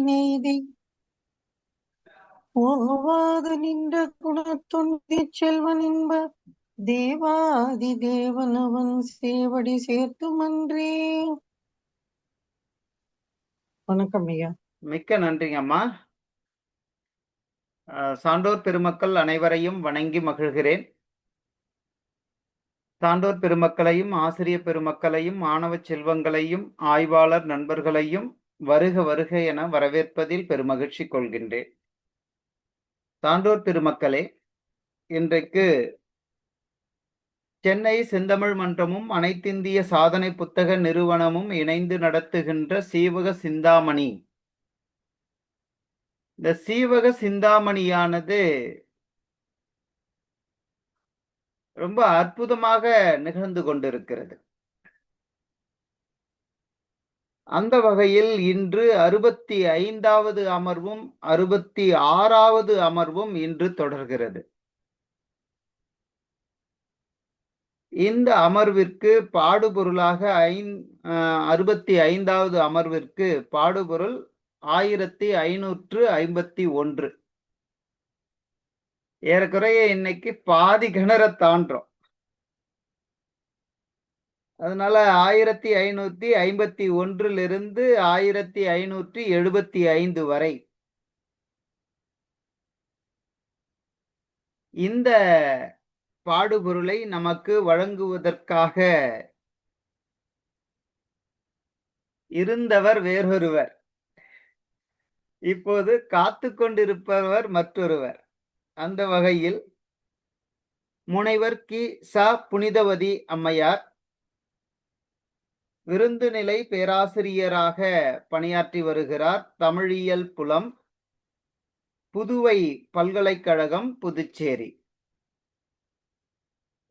நெய்தி ஓவாது நின்ற குணத்தொண்டி செல்வன் என்ப தேவாதி தேவனவன் சேவடி சேர்த்துமன்றே. வணக்கம் ஐயா. மிக்க நன்றிங்கம்மா. சான்றோர் பெருமக்கள் அனைவரையும் வணங்கி மகிழ்கிறேன். சான்றோர் பெருமக்களையும் ஆசிரியர் பெருமக்களையும் மாணவ செல்வங்களையும் ஆய்வாளர் நண்பர்களையும் வருக வருக என வரவேற்பதில் பெருமகிழ்ச்சி கொள்கின்றேன். சான்றோர் பெருமக்களே, இன்றைக்கு சென்னை செந்தமிழ் மன்றமும் அனைத்திந்திய சாதனை புத்தக நிறுவனமும் இணைந்து நடத்துகின்ற சீவக சிந்தாமணி, இந்த சீவக சிந்தாமணியானது ரொம்ப அற்புதமாக நிகழ்ந்து கொண்டிருக்கிறது. அந்த வகையில் இன்று 65வது அமர்வும் 66வது அமர்வும் இன்று தொடர்கிறது. இந்த அமர்விற்கு பாடுபொருளாக 65வது அமர்விற்கு பாடுபொருள் 1551. ஏறக்குறைய இன்னைக்கு பாதி கிணற தாண்டோம். அதனால 1551 1575 வரை இந்த பாடுபொருளை நமக்கு வழங்குவதற்காக இருந்தவர் வேறொருவர், இப்போது காத்து கொண்டிருப்பவர் மற்றொருவர். அந்த வகையில் முனைவர் கி. ச. புனிதவதி அம்மையார் விருந்துநிலை பேராசிரியராக பணியாற்றி வருகிறார். தமிழியல் புலம், புதுவை பல்கலைக்கழகம், புதுச்சேரி.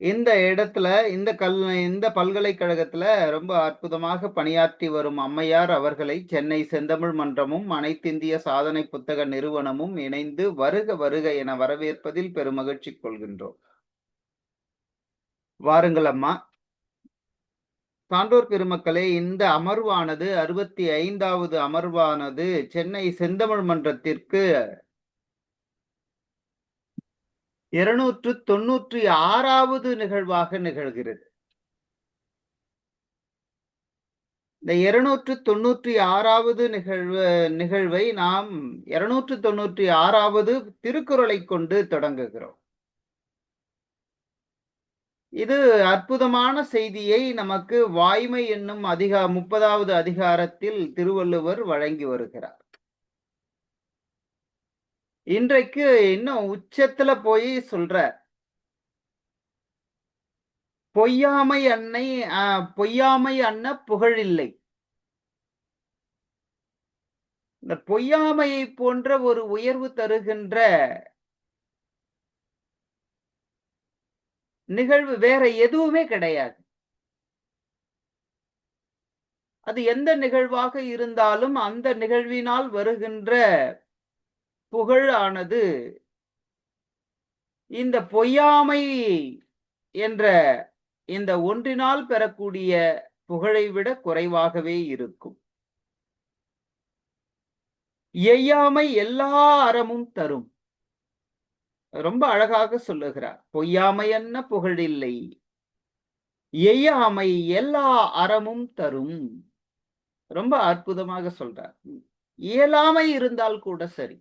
இந்த இடத்துல இந்த பல்கலைக்கழகத்துல ரொம்ப அற்புதமாக பணியாற்றி வரும் அம்மையார் அவர்களை சென்னை செந்தமிழ் மன்றமும் அனைத்திந்திய சாதனை புத்தக நிறுவனமும் இணைந்து வருக வருக என வரவேற்பதில் பெருமகிழ்ச்சி கொள்கின்றோம். வாருங்கள் அம்மா. சான்றோர் பெருமக்களே, இந்த அமர்வானது 65வது அமர்வானது சென்னை செந்தமிழ் மன்றத்திற்கு 296வது நிகழ்வாக நிகழ்கிறது. இந்த 296வது நிகழ்வை நாம் 296வது திருக்குறளை கொண்டு தொடங்குகிறோம். இது அற்புதமான செய்தியை நமக்கு வாய்மை என்னும் 30வது அதிகாரத்தில் திருவள்ளுவர் வழங்கி வருகிறார். இன்றைக்கு இன்னும் உச்சத்துல போய் சொல்ற பொய்யாமை அன்ன புகழில்லை. இந்த பொய்யாமையை போன்ற ஒரு உயர்வு தருகின்ற நிகழ்வு வேற எதுவுமே கிடையாது. அது எந்த நிகழ்வாக இருந்தாலும் அந்த நிகழ்வினால் வருகின்ற புகழ் ஆனது இந்த பொய்யாமை என்ற இந்த ஒன்றினால் பெறக்கூடிய புகழை விட குறைவாகவே இருக்கும். எய்யாமை எல்லா அறமும் தரும். ரொம்ப அழகாக சொல்லுகிறார். பொய்யாமை என்ன புகழில்லை, எய்யாமை எல்லா அறமும் தரும். ரொம்ப அற்புதமாக சொல்றார். இயலாமை இருந்தால் கூட சரி,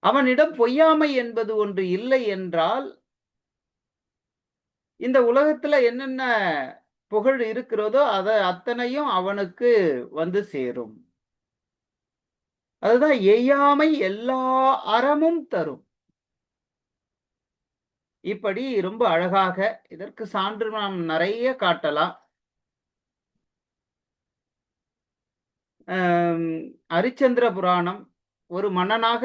அவனிடம் பொய்யாமை என்பது ஒன்று இல்லை என்றால் இந்த உலகத்துல என்னென்ன புகழ் இருக்கிறதோ அத்தனையும் அவனுக்கு வந்து சேரும். அதுதான் எய்யாமை எல்லா அறமும் தரும். இப்படி ரொம்ப அழகாக, இதற்கு சான்று நாம் நிறைய காட்டலாம். அரிச்சந்திர புராணம் ஒரு மன்னனாக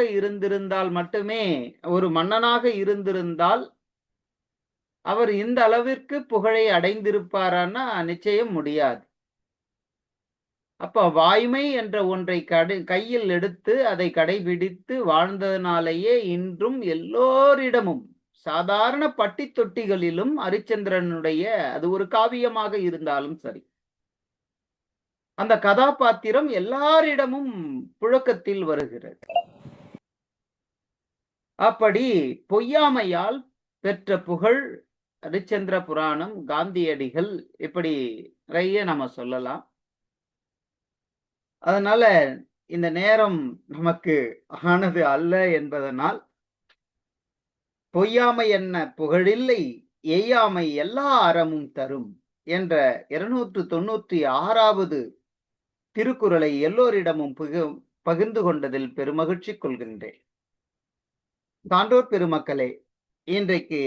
இருந்திருந்தால் அவர் இந்த அளவிற்கு புகழை அடைந்திருப்பாரான்னா நிச்சயம் முடியாது. அப்ப வாய்மை என்ற ஒன்றை கையில் எடுத்து அதை கடைபிடித்து வாழ்ந்ததனாலேயே இன்றும் எல்லோரிடமும் சாதாரண பட்டி தொட்டிகளிலும் அரிச்சந்திரனுடைய அது ஒரு காவியமாக இருந்தாலும் சரி, அந்த கதாபாத்திரம் எல்லாரிடமும் புழக்கத்தில் வருகிறது. அப்படி பொய்யாமையால் பெற்ற புகழ் ஹரிச்சந்திர புராணம், காந்தியடிகள், இப்படி நிறைய நம்ம சொல்லலாம். அதனால இந்த நேரம் நமக்கு ஆனது அல்ல என்பதனால், பொய்யாமை என்ன புகழில்லை, எய்யாமை எல்லா அறமும் தரும் என்ற 296வது திருக்குறளை எல்லோரிடமும் பகிர்ந்து கொண்டதில் பெருமகிழ்ச்சி கொள்கின்றேன். சான்றோர் பெருமக்களே, இன்றைக்கு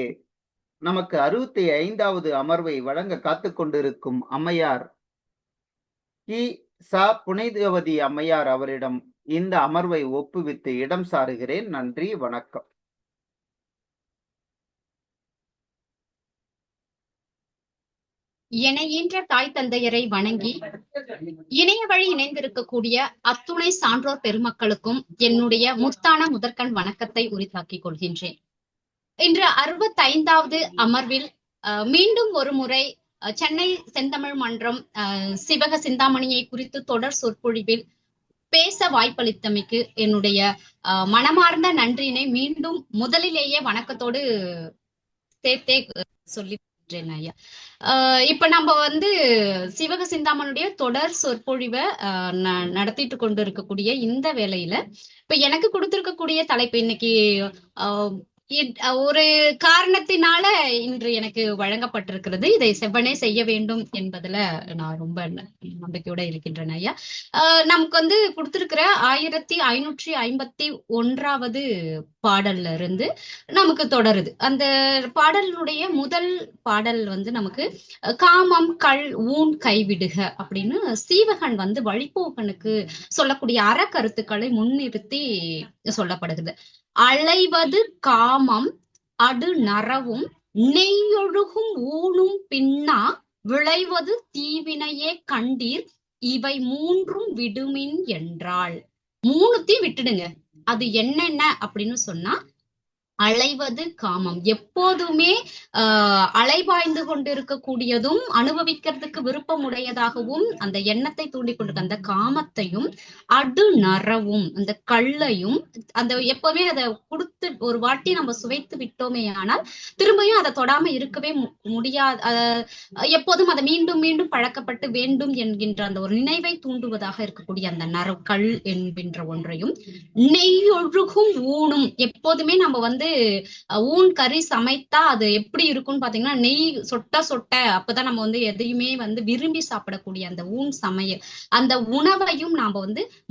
நமக்கு 65வது அமர்வை வழங்க காத்துக் கொண்டிருக்கும் அம்மையார் கி. ச. புனிதவதி அம்மையார் அவரிடம் இந்த அமர்வை ஒப்புவித்து இடம் சாருகிறேன். நன்றி, வணக்கம். இணைகின்ற தாய் தந்தையரை வணங்கி இணைய வழி இணைந்திருக்கக்கூடிய அத்துணை சான்றோர் பெருமக்களுக்கும் என்னுடைய முத்தான முதற்கண் வணக்கத்தை உரித்தாக்கிக் கொள்கின்றேன். இன்று 65வது அமர்வில் மீண்டும் ஒரு முறை சென்னை செந்தமிழ் மன்றம் சிவக சிந்தாமணியை குறித்து தொடர் சொற்பொழிவில் பேச வாய்ப்பளித்தமைக்கு என்னுடைய மனமார்ந்த நன்றியினை மீண்டும் முதலிலேயே வணக்கத்தோடு சேர்த்தே சொல்லி ஐயா. இப்ப நம்ம சிவக சிந்தாமனுடைய தொடர் சொற்பொழிவை நடத்திட்டு கொண்டு இருக்கக்கூடிய இந்த வேளையில இப்ப எனக்கு கொடுத்திருக்கக்கூடிய தலைப்பு இன்னைக்கு ஒரு காரணத்தினால இன்று எனக்கு வழங்கப்பட்டிருக்கிறது. இதை செவ்வனே செய்ய வேண்டும் என்பதுல நான் ரொம்ப நம்பிக்கையோட இருக்கின்றேன் ஐயா. நமக்கு கொடுத்திருக்கிற 1551வது பாடல்ல இருந்து நமக்கு தொடருது. அந்த பாடலுடைய முதல் பாடல் நமக்கு காமம் கள் ஊன் கைவிடுக அப்படின்னு சீவகன் வழிபோகனுக்கு சொல்லக்கூடிய அறக்கருத்துக்களை முன்னிறுத்தி சொல்லப்படுகிறது. அலைவது காமம் அடு நரவும் நெய்யொழுகும் ஊனும் பின்னா விளைவது தீவினையே கண்டீர் இவை மூன்றும் விடுமின் என்றாள். மூணுத்தையும் விட்டுடுங்க. அது என்னென்ன அப்படின்னு சொன்னா, அலைவது காமம், எப்போதுமே அலைபாய்ந்து கொண்டிருக்கக்கூடியதும் அனுபவிக்கிறதுக்கு விருப்பம் உடையதாகவும் அந்த எண்ணத்தை தூண்டி கொண்டிருக்க அந்த காமத்தையும், அடு நரவும் அந்த கள்ளையும், அந்த எப்பவுமே அதை கொடுத்து ஒரு வாட்டி நம்ம சுவைத்து விட்டோமே ஆனால் திரும்பியும் அதை தொடாம இருக்கவே முடியாது. எப்போதும் அதை மீண்டும் மீண்டும் பழக்கப்பட்டு வேண்டும் என்கின்ற அந்த ஒரு நினைவை தூண்டுவதாக இருக்கக்கூடிய அந்த கல் என்கின்ற ஒன்றையும், நெய்யொழுகும் ஊனும், எப்போதுமே நம்ம ஊன் கறி சமைத்தா அது எப்படி இருக்கும்னு பாத்தீங்கன்னா நெய் சொட்ட சொட்ட, அப்பதான் நம்ம எதையுமே விரும்பி சாப்பிடக்கூடிய அந்த ஊன் சமையல், அந்த உணவையும் நாம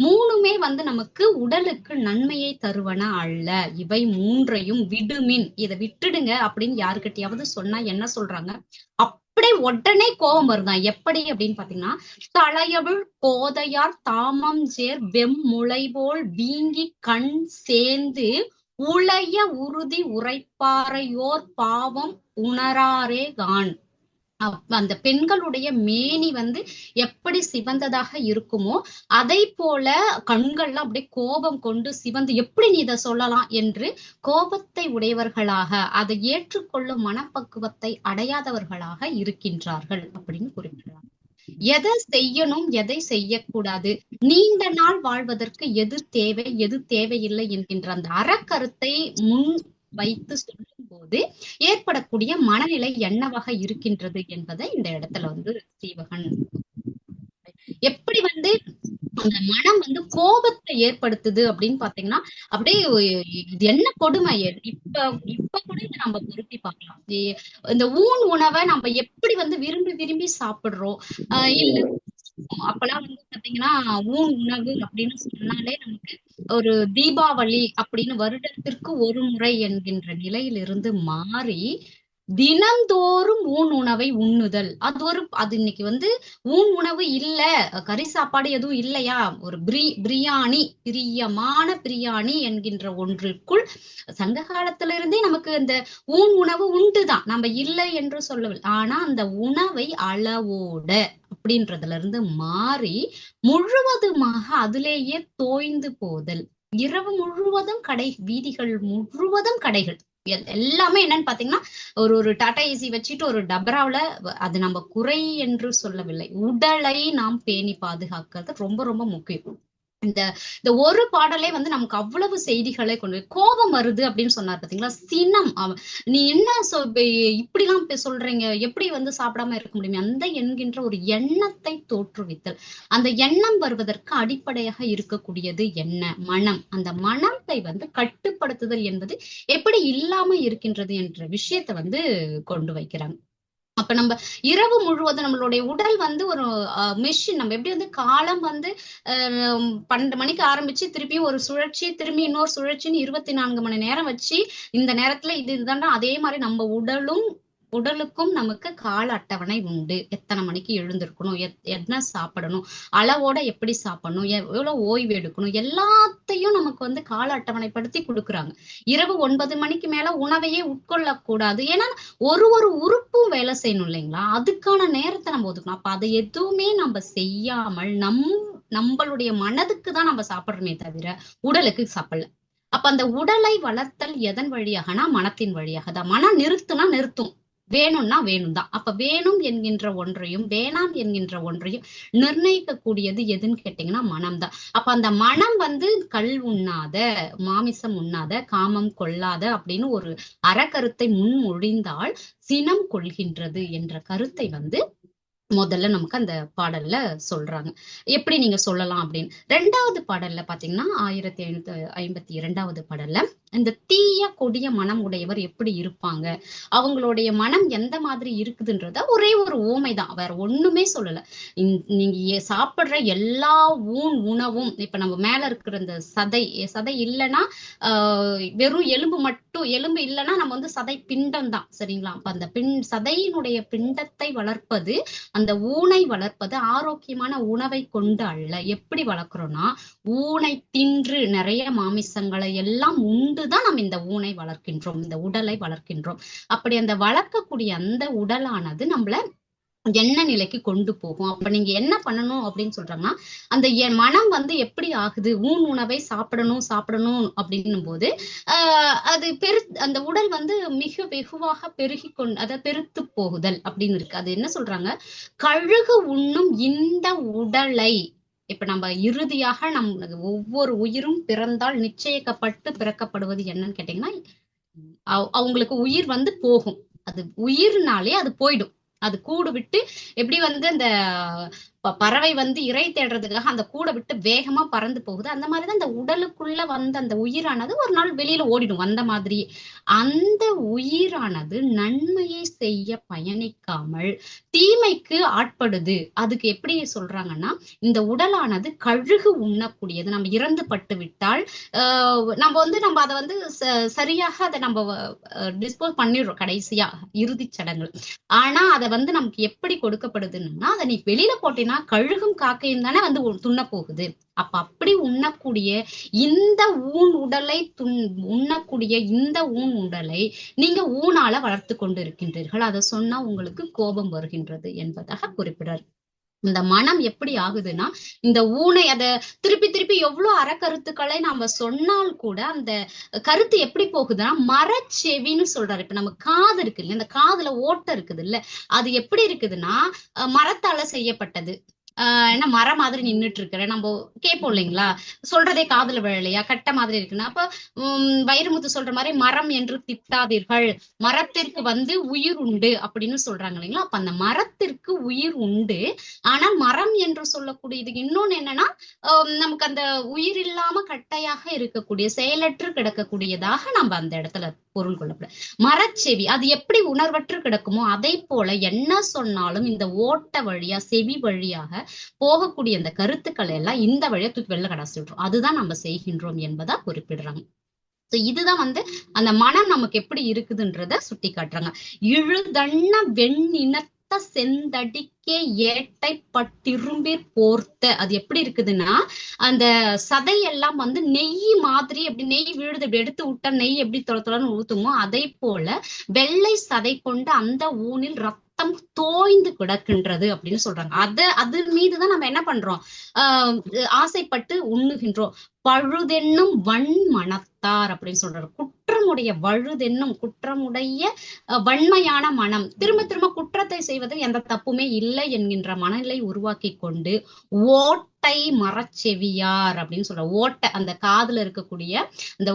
மூணுமே நமக்கு உடலுக்கு நன்மையை தருவன அல்ல. இவை மூன்றையும் விடுமின், இதை விட்டுடுங்க அப்படின்னு யாருக்கிட்டையாவது சொன்னா என்ன சொல்றாங்க? அப்படியே உடனே கோபம் வருதான். எப்படி அப்படின்னு பாத்தீங்கன்னா, தலையவிழ் கோதையார் தாமம் சேர் வெம்முளை போல் வீங்கி கண் சேர்ந்து உளைய உறுதி உரைப்பாரையோர் பாவம் உணராரே கான். அந்த பெண்களுடைய மேனி எப்படி சிவந்ததாக இருக்குமோ அதை போல கண்கள்லாம் அப்படியே கோபம் கொண்டு சிவந்து, எப்படி நீ இதை சொல்லலாம் என்று கோபத்தை உடையவர்களாக, அதை ஏற்றுக்கொள்ளும் மனப்பக்குவத்தை அடையாதவர்களாக இருக்கின்றார்கள் அப்படின்னு குறிப்பிடுறாங்க. எதை செய்யணும், எதை செய்யக்கூடாது, நீண்ட நாள் வாழ்வதற்கு எது தேவை, எது தேவையில்லை என்கின்ற அந்த அறக்கருத்தை முன் வைத்து சொல்லும் போது ஏற்படக்கூடிய மனநிலை என்னவாக இருக்கின்றது என்பதை இந்த இடத்துல சீவகன் எப்படி அந்த மனம் கோபத்தை ஏற்படுத்துது அப்படின்னு பாத்தீங்கன்னா, அப்படியே இது என்ன கொடுமை. இப்ப கூட இதை நம்ம பொருத்தி பார்க்கலாம். இந்த ஊன் உணவை நம்ம எப்படி விரும்பி விரும்பி சாப்பிடுறோம். இல்ல அப்பெல்லாம் பாத்தீங்கன்னா ஊன் உணவு அப்படின்னு சொன்னாலே நமக்கு ஒரு தீபாவளி அப்படின்னு வருடத்திற்கு ஒரு முறை என்கின்ற நிலையிலிருந்து மாறி தினந்தோறும் ஊன் உணவை உண்ணுதல், அது இன்னைக்கு ஊன் உணவு இல்ல, கறி சாப்பாடு எதுவும் இல்லையா, ஒரு பிரியாணி, பிரியமான பிரியாணி என்கின்ற ஒன்றுக்குள் சங்க காலத்திலிருந்தே நமக்கு இந்த ஊன் உணவு உண்டுதான், நம்ம இல்லை என்று சொல்லவில்லை. ஆனா அந்த உணவை அளவோட அப்படின்றதுல இருந்து மாறி முழுவதுமாக அதிலேயே தோய்ந்து போதல். இரவு முழுவதும் கடை, வீதிகள் முழுவதும் கடைகள், எல்லாமே என்னன்னு பாத்தீங்கன்னா ஒரு டாடா ஏசி வச்சுட்டு ஒரு டபராவுல அது நம்ம குறை என்று சொல்லவில்லை. உடலை நாம் பேணி பாதுகாக்கிறது ரொம்ப ரொம்ப முக்கியம். இந்த இந்த ஒரு பாடலே வந்து நமக்கு அவ்வளவு செய்திகளை கொண்டு கோபம் வருது அப்படின்னு சொன்னார் பாத்தீங்களா, சினம். நீ என்ன இப்படி எல்லாம் சொல்றீங்க, எப்படி வந்து சாப்பிடாம இருக்க முடியும், அந்த என்கின்ற ஒரு எண்ணத்தை தோற்றுவித்தல். அந்த எண்ணம் வருவதற்கு அடிப்படையாக இருக்கக்கூடியது என்ன? மனம். அந்த மனத்தை வந்து கட்டுப்படுத்துதல் என்பது எப்படி இல்லாம இருக்கின்றது என்ற விஷயத்தை வந்து கொண்டு வைக்கிறாங்க. அப்ப நம்ம இரவு முழுவதும் நம்மளுடைய உடல் வந்து ஒரு மெஷின். நம்ம எப்படி வந்து காலம் வந்து 12 மணிக்கு ஆரம்பிச்சு திருப்பியும் ஒரு சுழற்சி, திரும்பி இன்னொரு சுழற்சின்னு 24 மணி நேரம் வச்சு இந்த நேரத்துல இதுதான், அதே மாதிரி நம்ம உடலுக்கும் நமக்கு கால அட்டவணை உண்டு. எத்தனை மணிக்கு எழுந்திருக்கணும், என்ன சாப்பிடணும், அளவோட எப்படி சாப்பிடணும், எவ்வளவு ஓய்வு எடுக்கணும், எல்லாத்தையும் நமக்கு வந்து கால அட்டவணைப்படுத்தி கொடுக்குறாங்க. இரவு 9 மணிக்கு மேல உணவையே உட்கொள்ளக்கூடாது. ஏன்னா ஒரு உறுப்பும் வேலை செய்யணும் இல்லைங்களா, அதுக்கான நேரத்தை நம்ம ஒதுக்கணும். அப்ப அதை எதுவுமே நம்ம செய்யாமல் நம்மளுடைய மனதுக்கு தான் நம்ம சாப்பிடுறோமே தவிர உடலுக்கு சாப்பிடல. அப்ப அந்த உடலை வளர்த்தல் எதன் வழியாகனா மனத்தின் வழியாக தான். மனம் நிறுத்துனா நிறுத்தும், வேணும்னா வேணும் தான். அப்ப வேணும் என்கின்ற ஒன்றையும் வேணாம் என்கின்ற ஒன்றையும் நிர்ணயிக்க கூடியது எதுன்னு கேட்டீங்கன்னா மனம் தான். அப்ப அந்த மனம் வந்து கல் உண்ணாத, மாமிசம் உண்ணாத, காமம் கொள்ளாத அப்படின்னு ஒரு அறக்கருத்தை முன்மொழிந்தால் சினம் கொள்கின்றது என்ற கருத்தை வந்து முதல்ல நமக்கு அந்த பாடல்ல சொல்றாங்க. எப்படி நீங்க சொல்லலாம் அப்படின்னு. 2வது பாடல்ல பாத்தீங்கன்னா 1552வது பாடல்ல இந்த தீய கொடிய மனம் உடையவர் எப்படி இருப்பாங்க, அவங்களுடைய மனம் எந்த மாதிரி இருக்குதுன்றத ஒரே ஒரு ஓமைதான், வேற ஒண்ணுமே சொல்லல. நீங்க சாப்பிடுற எல்லா உணவும், இப்ப நம்ம மேல இருக்கிற இந்த சதை இல்லைன்னா வெறும் எலும்பு இல்லைன்னா நம்ம வந்து சதை பிண்டம் தான், சரிங்களா. அப்ப அந்த சதையினுடைய பிண்டத்தை வளர்ப்பது, அந்த ஊனை வளர்ப்பது ஆரோக்கியமான உணவை கொண்டு அல்ல. எப்படி வளர்க்கிறோம்னா ஊனை தின்று நிறைய மாமிசங்களை எல்லாம் உண்டுதான் நம்ம இந்த ஊனை வளர்க்கின்றோம், இந்த உடலை வளர்க்கின்றோம். அப்படி அந்த வளர்க்கக்கூடிய அந்த உடலானது நம்மள என்ன நிலைக்கு கொண்டு போகும். அப்ப நீங்க என்ன பண்ணணும் அப்படின்னு சொல்றாங்கன்னா, அந்த மனம் வந்து எப்படி ஆகுது, உணவை சாப்பிடணும் அப்படின்னும் போது அது அந்த உடல் வந்து மிக வெகுவாக அதாவது பெருத்து போகுதல் அப்படின்னு இருக்கு. அது என்ன சொல்றாங்க, கழுகு உண்ணும் இந்த உடலை. இப்ப நம்ம இறுதியாக ஒவ்வொரு உயிரும் பிறந்தால் நிச்சயிக்கப்பட்டு பிறக்கப்படுவது என்னன்னு கேட்டீங்கன்னா, அவங்களுக்கு உயிர் வந்து போகும். அது உயிர்னாலே அது போயிடும். அது கூடு விட்டு எப்படி வந்து அந்த பறவை வந்து இறை தேடுறதுக்காக அந்த கூடை விட்டு வேகமா பறந்து போகுது, அந்த மாதிரிதான் அந்த உடலுக்குள்ள வந்த அந்த உயிரானது ஒரு நாள் வெளியில ஓடிடும். அந்த மாதிரி அந்த உயிரானது நன்மையை செய்ய பயணிக்காமல் தீமைக்கு ஆட்படுது. அதுக்கு எப்படி சொல்றாங்கன்னா, இந்த உடலானது கழுகு உண்ணக்கூடியது. நம்ம இறந்து பட்டு விட்டால் நம்ம அதை வந்து சரியாக அதை நம்ம டிஸ்போஸ் பண்ணிடுறோம் கடைசியா இறுதி சடங்கு. ஆனா அதை வந்து நமக்கு எப்படி கொடுக்கப்படுதுன்னா, அதை நீ வெளியில போட்டீங்கன்னா கழுகும் காக்கையும் தானே வந்து துண்ண போகுது. அப்ப அப்படி உண்ணக்கூடிய இந்த உடலை உண்ணக்கூடிய இந்த உடலை நீங்க ஊனால வளர்த்து கொண்டு இருக்கின்றீர்கள். அதை சொன்னா உங்களுக்கு கோபம் வருகின்றது என்பதாக குறிப்பிடார். இந்த மனம் எப்படி ஆகுதுன்னா, இந்த ஊனை அதை திருப்பி எவ்வளவு அறக்கருத்துக்களை நாம சொன்னால் கூட அந்த கருத்து எப்படி போகுதுன்னா மரச்செவின்னு சொல்றாரு. இப்ப நம்ம காது இருக்கு இல்ல, இந்த காதுல ஓட்டை இருக்குது இல்ல, அது எப்படி இருக்குதுன்னா மரத்தால செய்யப்பட்டது. என்ன மரம் மாதிரி நின்றுட்டு இருக்கிற நம்ம கேட்போம் இல்லைங்களா, சொல்றதே காதுல விழலையா, கட்ட மாதிரி இருக்குன்னா. அப்ப வைரமுத்து சொல்ற மாதிரி மரம் என்று திட்டாதீர்கள், மரத்திற்கு வந்து உயிர் உண்டு அப்படின்னு சொல்றாங்க இல்லைங்களா. அப்ப அந்த மரத்திற்கு உயிர் உண்டு. ஆனா மரம் என்று சொல்லக்கூடியது இன்னொன்னு என்னன்னா, நமக்கு அந்த உயிர் இல்லாம கட்டையாக இருக்கக்கூடிய செயலற்று கிடக்கக்கூடியதாக நம்ம அந்த இடத்துல பொருள் கொள்ளப்படும். மரச்செவி அது எப்படி உணர்வற்று கிடக்குமோ அதை போல என்ன சொன்னாலும் இந்த ஓட்ட வழியா செவி வழியாக போகக்கூடிய அந்த கருத்துக்களை எல்லாம் இந்த வழியா தூக்கி வெளில கடாசிடுறோம். அதுதான் நம்ம செய்கின்றோம் என்பதா குறிப்பிடுறாங்க. இதுதான் வந்து அந்த மனம் நமக்கு எப்படி இருக்குதுன்றத சுட்டி காட்டுறாங்க. இழுதண்ண வெண்ணினத்த செந்தடிக்கே ஏட்டை பட்டிரும்பிற் போர்த்த. அது எப்படி இருக்குதுன்னா, அந்த சதையெல்லாம் வந்து நெய் மாதிரி, எப்படி நெய் விழுது எப்படி எடுத்து விட்டா நெய் எப்படி தொலைன்னு ஊத்துமோ அதை போல வெள்ளை சதை கொண்ட அந்த ஊனில் ரத்தம் தோய்ந்து கிடக்கின்றது அப்படின்னு சொல்றாங்க. அது மீதுதான் நம்ம என்ன பண்றோம், ஆசைப்பட்டு உண்ணுகின்றோம். பழுதென்னும் வன் மனத்தார் அப்படின்னு சொல்றாரு. குற்றம் குற்றமுடைய வழுதென்னும் குற்றமுடைய வன்மையான மனம், திரும்ப திரும்ப குற்றத்தை செய்வதில் எந்த தப்புமே இல்லை என்கின்ற மனநிலை உருவாக்கி கொண்டு ஓட்டை மரச்செவியார் அப்படின்னு சொல்ற ஓட்டை, அந்த காதுல இருக்கக்கூடிய அந்த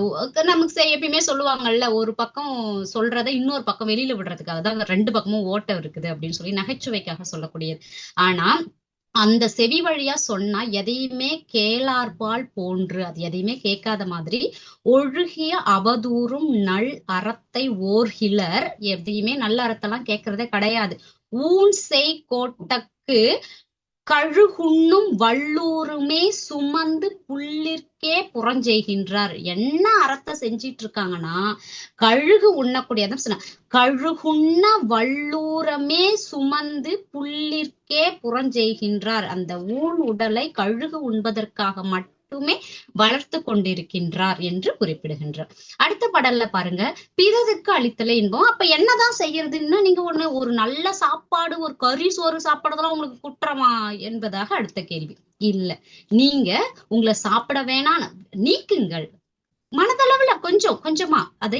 நமக்கு எப்பயுமே சொல்லுவாங்கல்ல, ஒரு பக்கம் சொல்றதை இன்னொரு பக்கம் வெளியில விடுறதுக்காக தான் ரெண்டு பக்கமும் ஓட்டை இருக்குது அப்படின்னு சொல்லி நகைச்சுவைக்காக சொல்லக்கூடியது. ஆனா அந்த செவி வழியா சொன்னா எதையுமே கேளார்பால் போன்று, அது எதையுமே கேட்காத மாதிரி ஒழுகிய அவதூறும் நல் அறத்தை ஓர்கிலர், எதையுமே நல்ல அறத்தெல்லாம் கேட்கறதே கிடையாது. ஊன் செய் கோட்டக்கு கழுகுண்ணும் வள்ளூருமே சுமந்து புள்ளிற்கே புறஞ்செய்கின்றார். என்ன அறத்தை செஞ்சிட்டு இருக்காங்கன்னா, கழுகு உண்ணக்கூடியதான் சொன்ன, கழுகுண்ண வள்ளூரமே சுமந்து புள்ளிற்கே புறஞ்செய்கின்றார். அந்த ஊன் உடலை கழுகு உண்பதற்காக மட்டுமே வளர்த்து கொண்டிருக்கின்றார் என்று குறிப்பிடுகின்றார். அடுத்த பாடல்ல பாருங்க, பிறருக்கு அளித்தலே இன்பம். அப்ப என்னதான் செய்யறதுன்னு நீங்க ஒரு நல்ல சாப்பாடு, ஒரு கறி சோறு சாப்பிடுறதுலாம் உங்களுக்கு குற்றமா என்பதாக அடுத்த கேள்வி. இல்ல, நீங்க உங்களை சாப்பிட வேணாம் நீக்குங்கள், மனதளவுல கொஞ்சம் கொஞ்சமா அதை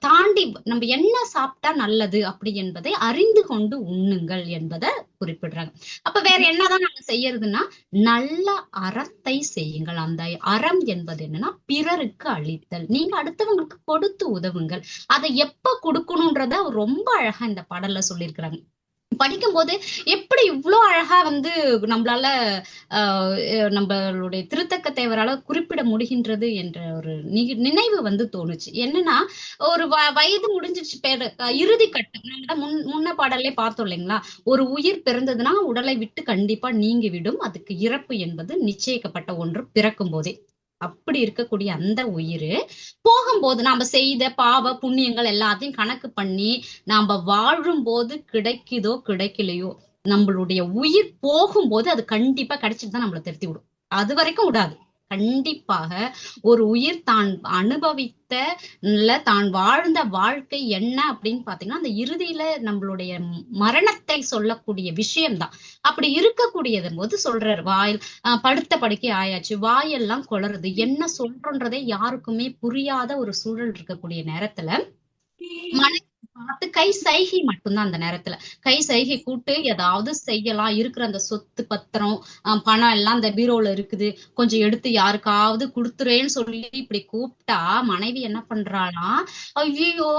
தாண்டி நம்ம என்ன சாப்பிட்டா நல்லது அப்படி என்பதை அறிந்து கொண்டு உண்ணுங்கள் என்பதை குறிப்பிடுறாங்க. அப்ப வேற என்னதான் நாங்க செய்யறதுன்னா, நல்ல அறத்தை செய்யுங்கள். அந்த அறம் என்பது என்னன்னா பிறருக்கு அளித்தல். நீங்க அடுத்தவங்களுக்கு கொடுத்து உதவுங்கள். அதை எப்ப கொடுக்கணும்ன்றத ரொம்ப அழகா இந்த பாடல்ல சொல்லியிருக்கிறாங்க. படிக்கும் போது எப்படி இவ்வளவு அழகா நம்மளால நம்மளுடைய திருத்தக்க தேவரால குறிப்பிட முடிகின்றது என்ற ஒரு நினைவு தோணுச்சு. என்னன்னா, ஒரு வயது முடிஞ்சிருச்சு, இறுதி கட்டம். நம்ம முன்ன பாடல்லே பார்த்தோம் இல்லைங்களா, ஒரு உயிர் பிறந்ததுன்னா உடலை விட்டு கண்டிப்பா நீங்கி விடும். அதுக்கு இறப்பு என்பது நிச்சயிக்கப்பட்ட ஒன்று பிறக்கும் போதே. அப்படி இருக்கக்கூடிய அந்த உயிர் போகும்போது நாம செய்த பாவ புண்ணியங்கள் எல்லாத்தையும் கணக்கு பண்ணி நாம வாழும் போது கிடைக்குதோ கிடைக்கலையோ, நம்மளுடைய உயிர் போகும்போது அது கண்டிப்பா கிடைச்சிட்டு தான் நம்மளை திருத்தி விடும். அது வரைக்கும் விடாது. கண்டிப்பாக ஒரு உயிர் தான் அனுபவித்த தான் வாழ்ந்த வாழ்க்கை என்ன அப்படின்னு பாத்தீங்கன்னா, அந்த இறுதியில நம்மளுடைய மரணத்தை சொல்லக்கூடிய விஷயம்தான். அப்படி இருக்கக்கூடியது போது சொல்றாரு, வாயில் படுத்த படுக்கை ஆயாச்சு, வாயெல்லாம் குளறுது, என்ன சொல்றோன்றதே யாருக்குமே புரியாத ஒரு சூழல் இருக்கக்கூடிய நேரத்துல மனைவி பார்த்து கை சைகை மட்டும்தான். அந்த நேரத்துல கை சைகை கூட்டு ஏதாவது செய்யலாம், இருக்கிற அந்த சொத்து பத்திரம் பணம் எல்லாம் அந்த பீரோல இருக்குது, கொஞ்சம் எடுத்து யாருக்காவது கொடுத்துறேன்னு சொல்லி இப்படி கூப்பிட்டா மனைவி என்ன பண்றாளாம், ஐயோ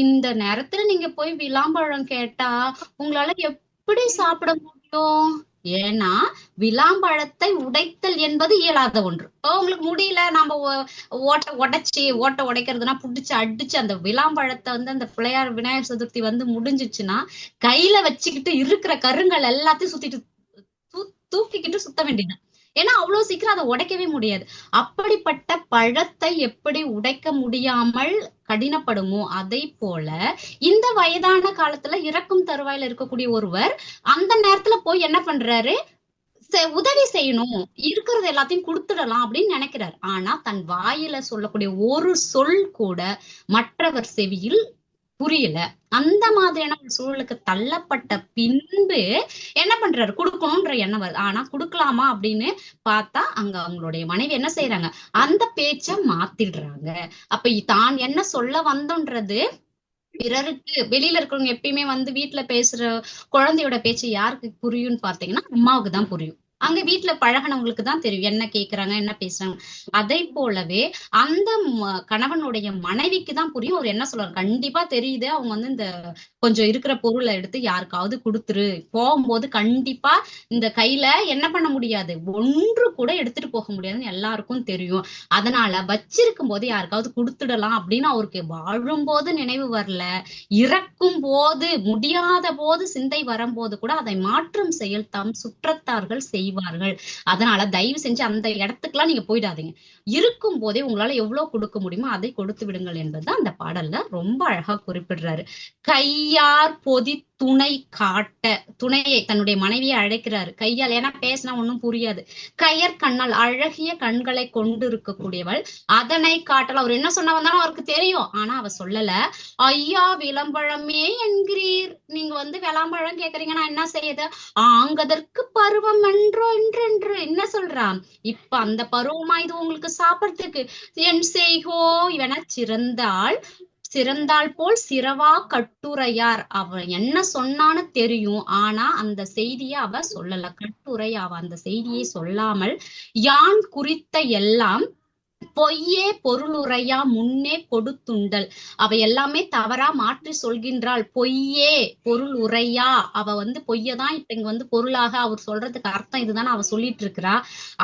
இந்த நேரத்துல நீங்க போய் விளாம்பழம் கேட்டா உங்களால எப்படி சாப்பிட முடியும்? ஏன்னா விளாம்பழத்தை உடைத்தல் என்பது இயலாத ஒன்று. உங்களுக்கு முடியல, நாம ஓட்ட உடைக்கிறதுனா புடிச்சு அடிச்சு அந்த விளாம்பழத்தை அந்த பிள்ளையார் விநாயகர் சதுர்த்தி முடிஞ்சிச்சுன்னா கையில வச்சுக்கிட்டு இருக்கிற கருங்கள் எல்லாத்தையும் சுத்திட்டு தூக்கிக்கிட்டு சுத்த வேண்டியது. ஏன்னா அவ்வளவு சீக்கிரம் அதை உடைக்கவே முடியாது. அப்படிப்பட்ட பழத்தை எப்படி உடைக்க முடியாமல் கடினப்படுமோ, அதை போல இந்த வயதான காலத்துல இறக்கும் தருவாயில இருக்கக்கூடிய ஒருவர் அந்த நேரத்துல போய் என்ன பண்றாரு, உதவி செய்யணும், இருக்கிறது எல்லாத்தையும் கொடுத்துடலாம் அப்படின்னு நினைக்கிறார். ஆனா தன் வாயில சொல்லக்கூடிய ஒரு சொல் கூட மற்றவர் செவியில் புரியல. அந்த மாதிரியான ஒரு சூழலுக்கு தள்ளப்பட்ட பின்பு என்ன பண்றாரு, கொடுக்கணும்ன்ற எண்ணம் வருது. ஆனா கொடுக்கலாமா அப்படின்னு பார்த்தா அங்க அவங்களுடைய மனைவி என்ன செய்யறாங்க, அந்த பேச்ச மாத்திடுறாங்க. அப்ப தான் என்ன சொல்ல வந்தோன்றது பிறருக்கு, வெளியில இருக்கிறவங்க எப்பயுமே வீட்டுல பேசுற குழந்தையோட பேச்சு யாருக்கு புரியும்னு பாத்தீங்கன்னா அம்மாவுக்கு தான் புரியும். அங்க வீட்டுல பழகினவங்களுக்கு தான் தெரியும் என்ன கேக்குறாங்க என்ன பேசுறாங்க. அதை போலவே அந்த கணவனுடைய மனைவிக்கு தான் புரியும் அவர் என்ன சொல்றாரு. கண்டிப்பா தெரியுது, அவங்க இந்த கொஞ்சம் இருக்கிற பொருளை எடுத்து யாருக்காவது கொடுத்துரு, போகும்போது கண்டிப்பா இந்த கையில என்ன பண்ண முடியாது, ஒன்று கூட எடுத்துட்டு போக முடியாதுன்னு எல்லாருக்கும் தெரியும். அதனால வச்சிருக்கும் போது யாருக்காவது கொடுத்துடலாம் அப்படின்னு அவருக்கு வாழும் போது நினைவு வரல, இறக்கும் போது முடியாத போது சிந்தை வரும்போது கூட அதை மாற்றும் செயல் தாம் சுற்றத்தார்கள் செய்வார்கள். அதனால தயவு செஞ்சு அந்த இடத்துக்குலாம் நீங்க போயிடாதீங்க. இருக்கும் போதே உங்களால எவ்வளவு கொடுக்க முடியுமோ அதை கொடுத்து விடுங்கள் என்பதுதான் அந்த பாடல்ல ரொம்ப அழகா குறிப்பிடுறாரு. கையார் பொதித்த துணை காட்ட, துணையை தன்னுடைய மனைவியை அழைக்கிறாரு கையால். ஏன்னா பேசினா ஒண்ணும் புரியாது. கயர் கண்ணால், அழகிய கண்களை கொண்டு இருக்கக்கூடியவள், அதனை காட்டல. அவர் என்ன சொன்ன வந்தாலும் அவருக்கு தெரியும், ஆனா அவ சொல்லல. ஐயா விளம்பழமே என்கிறீர், நீங்க வந்து விளம்பழம் கேக்குறீங்க, நான் என்ன செய்யுது? ஆங்கதற்கு பருவம் என்றோ என்று என்ன சொல்றான்? இப்ப அந்த பருவமா இது உங்களுக்கு சாப்பிடறதுக்கு? என் செய்கோ இவன சிறந்தாள் போல் சிறவா கட்டுரையார். அவ என்ன சொன்னான்னு தெரியும், ஆனா அந்த செய்திய அவ சொல்லல. கட்டுரை, அவ அந்த செய்தியை சொல்லாமல் யான் குறித்த எல்லாம் பொய்யே பொருளுரையா முன்னே கொடுத்துண்டல். அவ எல்லாமே தவறா மாற்றி சொல்கின்றாள். பொய்யே பொருள் உரையா, அவ வந்து பொய்யதான் இப்ப இங்க வந்து பொருளாக அவர் சொல்றதுக்கு அர்த்தம் இதுதானே அவ சொல்லிட்டு இருக்கிறா.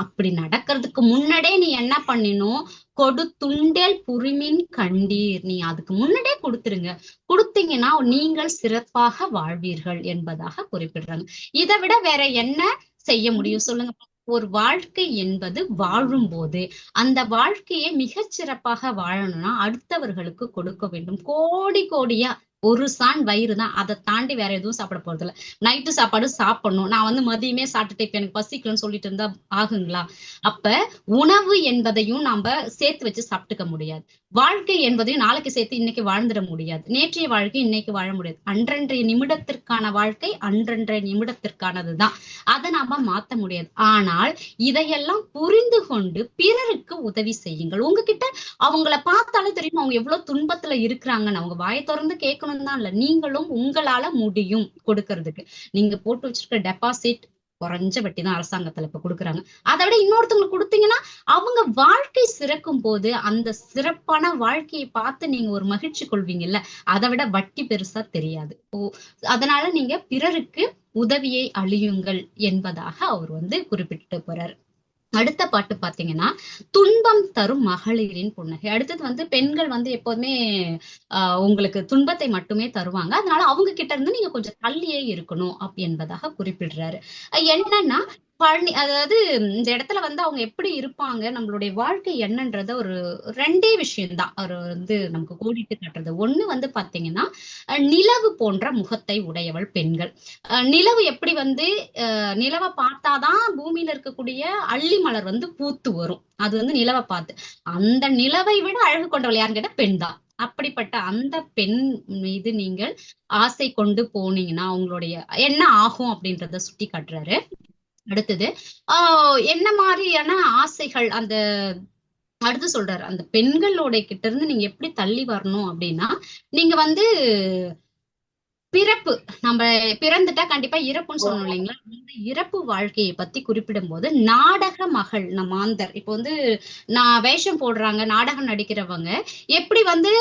அப்படி நடக்கிறதுக்கு முன்னாடியே நீ என்ன பண்ணினும்? கொடுத்துண்டேல் புரிமின் கண்டீர், நீ அதுக்கு முன்னாடியே கொடுத்துருங்க. கொடுத்தீங்கன்னா நீங்கள் சிறப்பாக வாழ்வீர்கள் என்பதாக குறிப்பிடுறாங்க. இதை விட வேற என்ன செய்ய முடியும் சொல்லுங்க? ஒரு வாழ்க்கை என்பது வாழும் போது அந்த வாழ்க்கையை மிகச் சிறப்பாக வாழணும்னா அடுத்தவர்களுக்கு கொடுக்க வேண்டும். கோடி கோடியா ஒரு சான் வயிறு தான், அதை தாண்டி வேற எதுவும் சாப்பிட போறது இல்லை. நைட்டு சாப்பாடு சாப்பிடணும், நான் வந்து மதியமே சாப்பிட்டுட்டு இப்ப எனக்கு பசிக்கலன்னு சொல்லிட்டு இருந்தா ஆகுங்களா? அப்ப உணவு என்பதையும் நாம சேர்த்து வச்சு சாப்பிட்டுக்க முடியாது. வாழ்க்கை என்பதையும் நாளைக்கு சேர்த்து இன்னைக்கு வாழ்ந்துட முடியாது. நேற்றைய வாழ்க்கை இன்னைக்கு வாழ முடியாது. அன்றன்றைய நிமிடத்திற்கான வாழ்க்கை அன்றன்றைய நிமிடத்திற்கானதுதான், அதை நாம மாத்த முடியாது. ஆனால் இதையெல்லாம் புரிந்து கொண்டு பிறருக்கு உதவி செய்யுங்கள். உங்ககிட்ட அவங்கள பார்த்தாலே தெரியும் அவங்க எவ்வளவு துன்பத்துல இருக்கிறாங்கன்னு. அவங்க வாயை திறந்து கேட்கணும் தான் இல்ல, நீங்களும் உங்களால முடியும் கொடுக்கறதுக்கு. நீங்க போட்டு வச்சிருக்க டெபாசிட் குறைஞ்ச வட்டி தான் அரசாங்கத்துல இப்ப கொடுக்குறாங்க. அதை விட இன்னொருத்தவங்களுக்கு கொடுத்தீங்கன்னா அவங்க வாழ்க்கை சிறக்கும் போது அந்த சிறப்பான வாழ்க்கையை பார்த்து நீங்க ஒரு மகிழ்ச்சி கொள்வீங்கல்ல, அதை விட வட்டி பெருசா தெரியாது. அதனால நீங்க பிறருக்கு உதவியை அழியுங்கள் என்பதாக அவர் வந்து குறிப்பிட்டு போறாரு. அடுத்த பாட்டு பாத்தீங்கன்னா துன்பம் தரும் மகளிரின் புன்னகை. அடுத்தது வந்து பெண்கள் வந்து எப்போதுமே உங்களுக்கு துன்பத்தை மட்டுமே தருவாங்க, அதனால அவங்க கிட்ட இருந்து நீங்க கொஞ்சம் தள்ளியே இருக்கணும் என்பதாக குறிப்பிடுறாரு. என்னன்னா அதாவது இந்த இடத்துல வந்து அவங்க எப்படி இருப்பாங்க, நம்மளுடைய வாழ்க்கை என்னன்றத ஒரு ரெண்டே விஷயம்தான் அவர் வந்து நமக்கு கோடிட்டு காட்டுறது. ஒண்ணு வந்து பாத்தீங்கன்னா நிலவு போன்ற முகத்தை உடையவள் பெண்கள். நிலவு எப்படி வந்து நிலவை பார்த்தாதான் பூமியில இருக்கக்கூடிய அள்ளி மலர் வந்து பூத்து வரும், அது வந்து நிலவை பார்த்து. அந்த நிலவை விட அழகு கொண்டவள் யாருன்னு கேட்டா பெண் தான். அப்படிப்பட்ட அந்த பெண் மீது நீங்கள் ஆசை கொண்டு போனீங்கன்னா உங்களுடைய என்ன ஆகும் அப்படின்றத சுட்டி காட்டுறாரு. அடுத்தது என்ன மாதிரியான ஆசைகள் அந்த அடுத்து சொல்றாரு, அந்த பெண்களோட கிட்ட இருந்து நீங்க எப்படி தள்ளி வரணும் அப்படின்னா, நீங்க வந்து பிறப்பு, நம்ம பிறந்துட்டா கண்டிப்பா இறப்புன்னு சொன்னோம் இல்லைங்களா? இந்த இறப்பு வாழ்க்கையை பத்தி குறிப்பிடும் போது நாடக மகள் மாந்தர் இப்ப வந்து நான் வேஷம் போடுறாங்க, நாடகம் நடிக்கிறவங்க எப்படி வந்து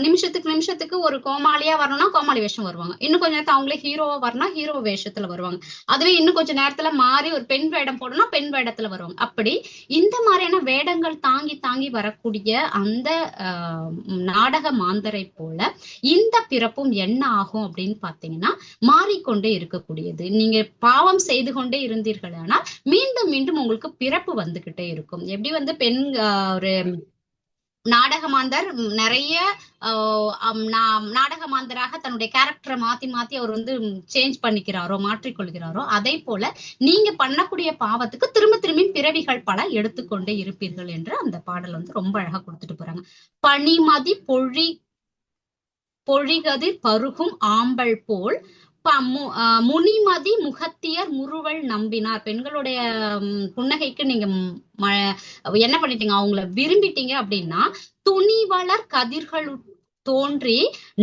நிமிஷத்துக்கு ஒரு கோமாளியா வரணும்னா கோமாளி வேஷம் வருவாங்க, இன்னும் கொஞ்ச நேரத்துல அவங்களே ஹீரோவா வரணும்னா ஹீரோ வேஷத்துல வருவாங்க, அதுவே இன்னும் கொஞ்சம் நேரத்துல மாறி ஒரு பெண் வேடம் போடணும்னா பெண் வேடத்துல வருவாங்க. அப்படி இந்த மாதிரியான வேடங்கள் தாங்கி வரக்கூடிய அந்த நாடக மாந்தரை போல இந்த பிறப்பும் என்ன ஆகும் அப்படின்னு பாத்தீங்கன்னா மாறிக்கொண்டே இருக்கக்கூடியது. நீங்க பாவம் செய்து கொண்டே இருந்தீர்கள் ஆனால் மீண்டும் மீண்டும் உங்களுக்கு பிறப்பு வந்துகிட்டே இருக்கும். எப்படி வந்து பெண் ஒரு நாடகமாந்தர் நிறைய நாடகமாந்தராக தன்னுடைய கேரக்டரை மாத்தி அவர் வந்து சேஞ்ச் பண்ணிக்கிறாரோ, மாற்றிக்கொள்கிறாரோ, அதே போல நீங்க பண்ணக்கூடிய பாவத்துக்கு திரும்பி பிறவிகள் பல எடுத்துக்கொண்டே இருப்பீர்கள் என்று அந்த பாடல் வந்து ரொம்ப அழகா கொடுத்துட்டு போறாங்க. பனிமதி பொழிகதிர் பருகும் ஆம்பல் போல் முனிமதி முகத்தியர் முறுவல் நம்பினார். பெண்களுடைய புன்னகைக்கு நீங்க என்ன பண்ணிட்டீங்க, அவங்கள விரும்பிட்டீங்க அப்படின்னா துணிவளர் கதிர்கள் தோன்றி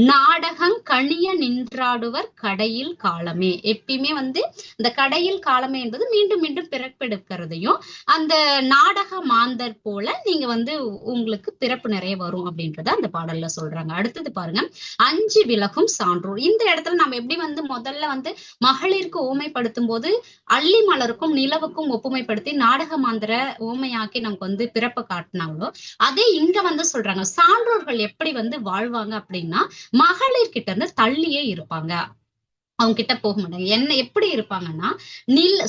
நாடகம் கணிய நின்றாடுவர் கடையில் காலமே. எப்பயுமே வந்து இந்த கடையில் காலமே என்பது மீண்டும் மீண்டும் பிறப்பெடுக்கிறதையும் அந்த நாடக மாந்தர் போல நீங்க வந்து உங்களுக்கு பிறப்பு நிறைய வரும் அப்படின்றத அந்த பாடல்ல சொல்றாங்க. அடுத்தது பாருங்க, அஞ்சு விலகும் சான்றோர். இந்த இடத்துல நம்ம எப்படி வந்து முதல்ல வந்து மகளிருக்கு ஓமைப்படுத்தும் போது அள்ளி மலருக்கும் நிலவுக்கும் ஒப்புமைப்படுத்தி நாடக மாந்தர ஓமையாக்கி நமக்கு வந்து பிறப்பை காட்டினாங்களோ, அதே இங்க வந்து சொல்றாங்க சான்றோர்கள் எப்படி வந்து வாழ்வாங்க அப்படின்னா மகளிர் கிட்ட இருந்து தள்ளியே இருப்பாங்க. அவங்க கிட்ட போக மாட்டாங்க. என்ன எப்படி இருப்பாங்கன்னா,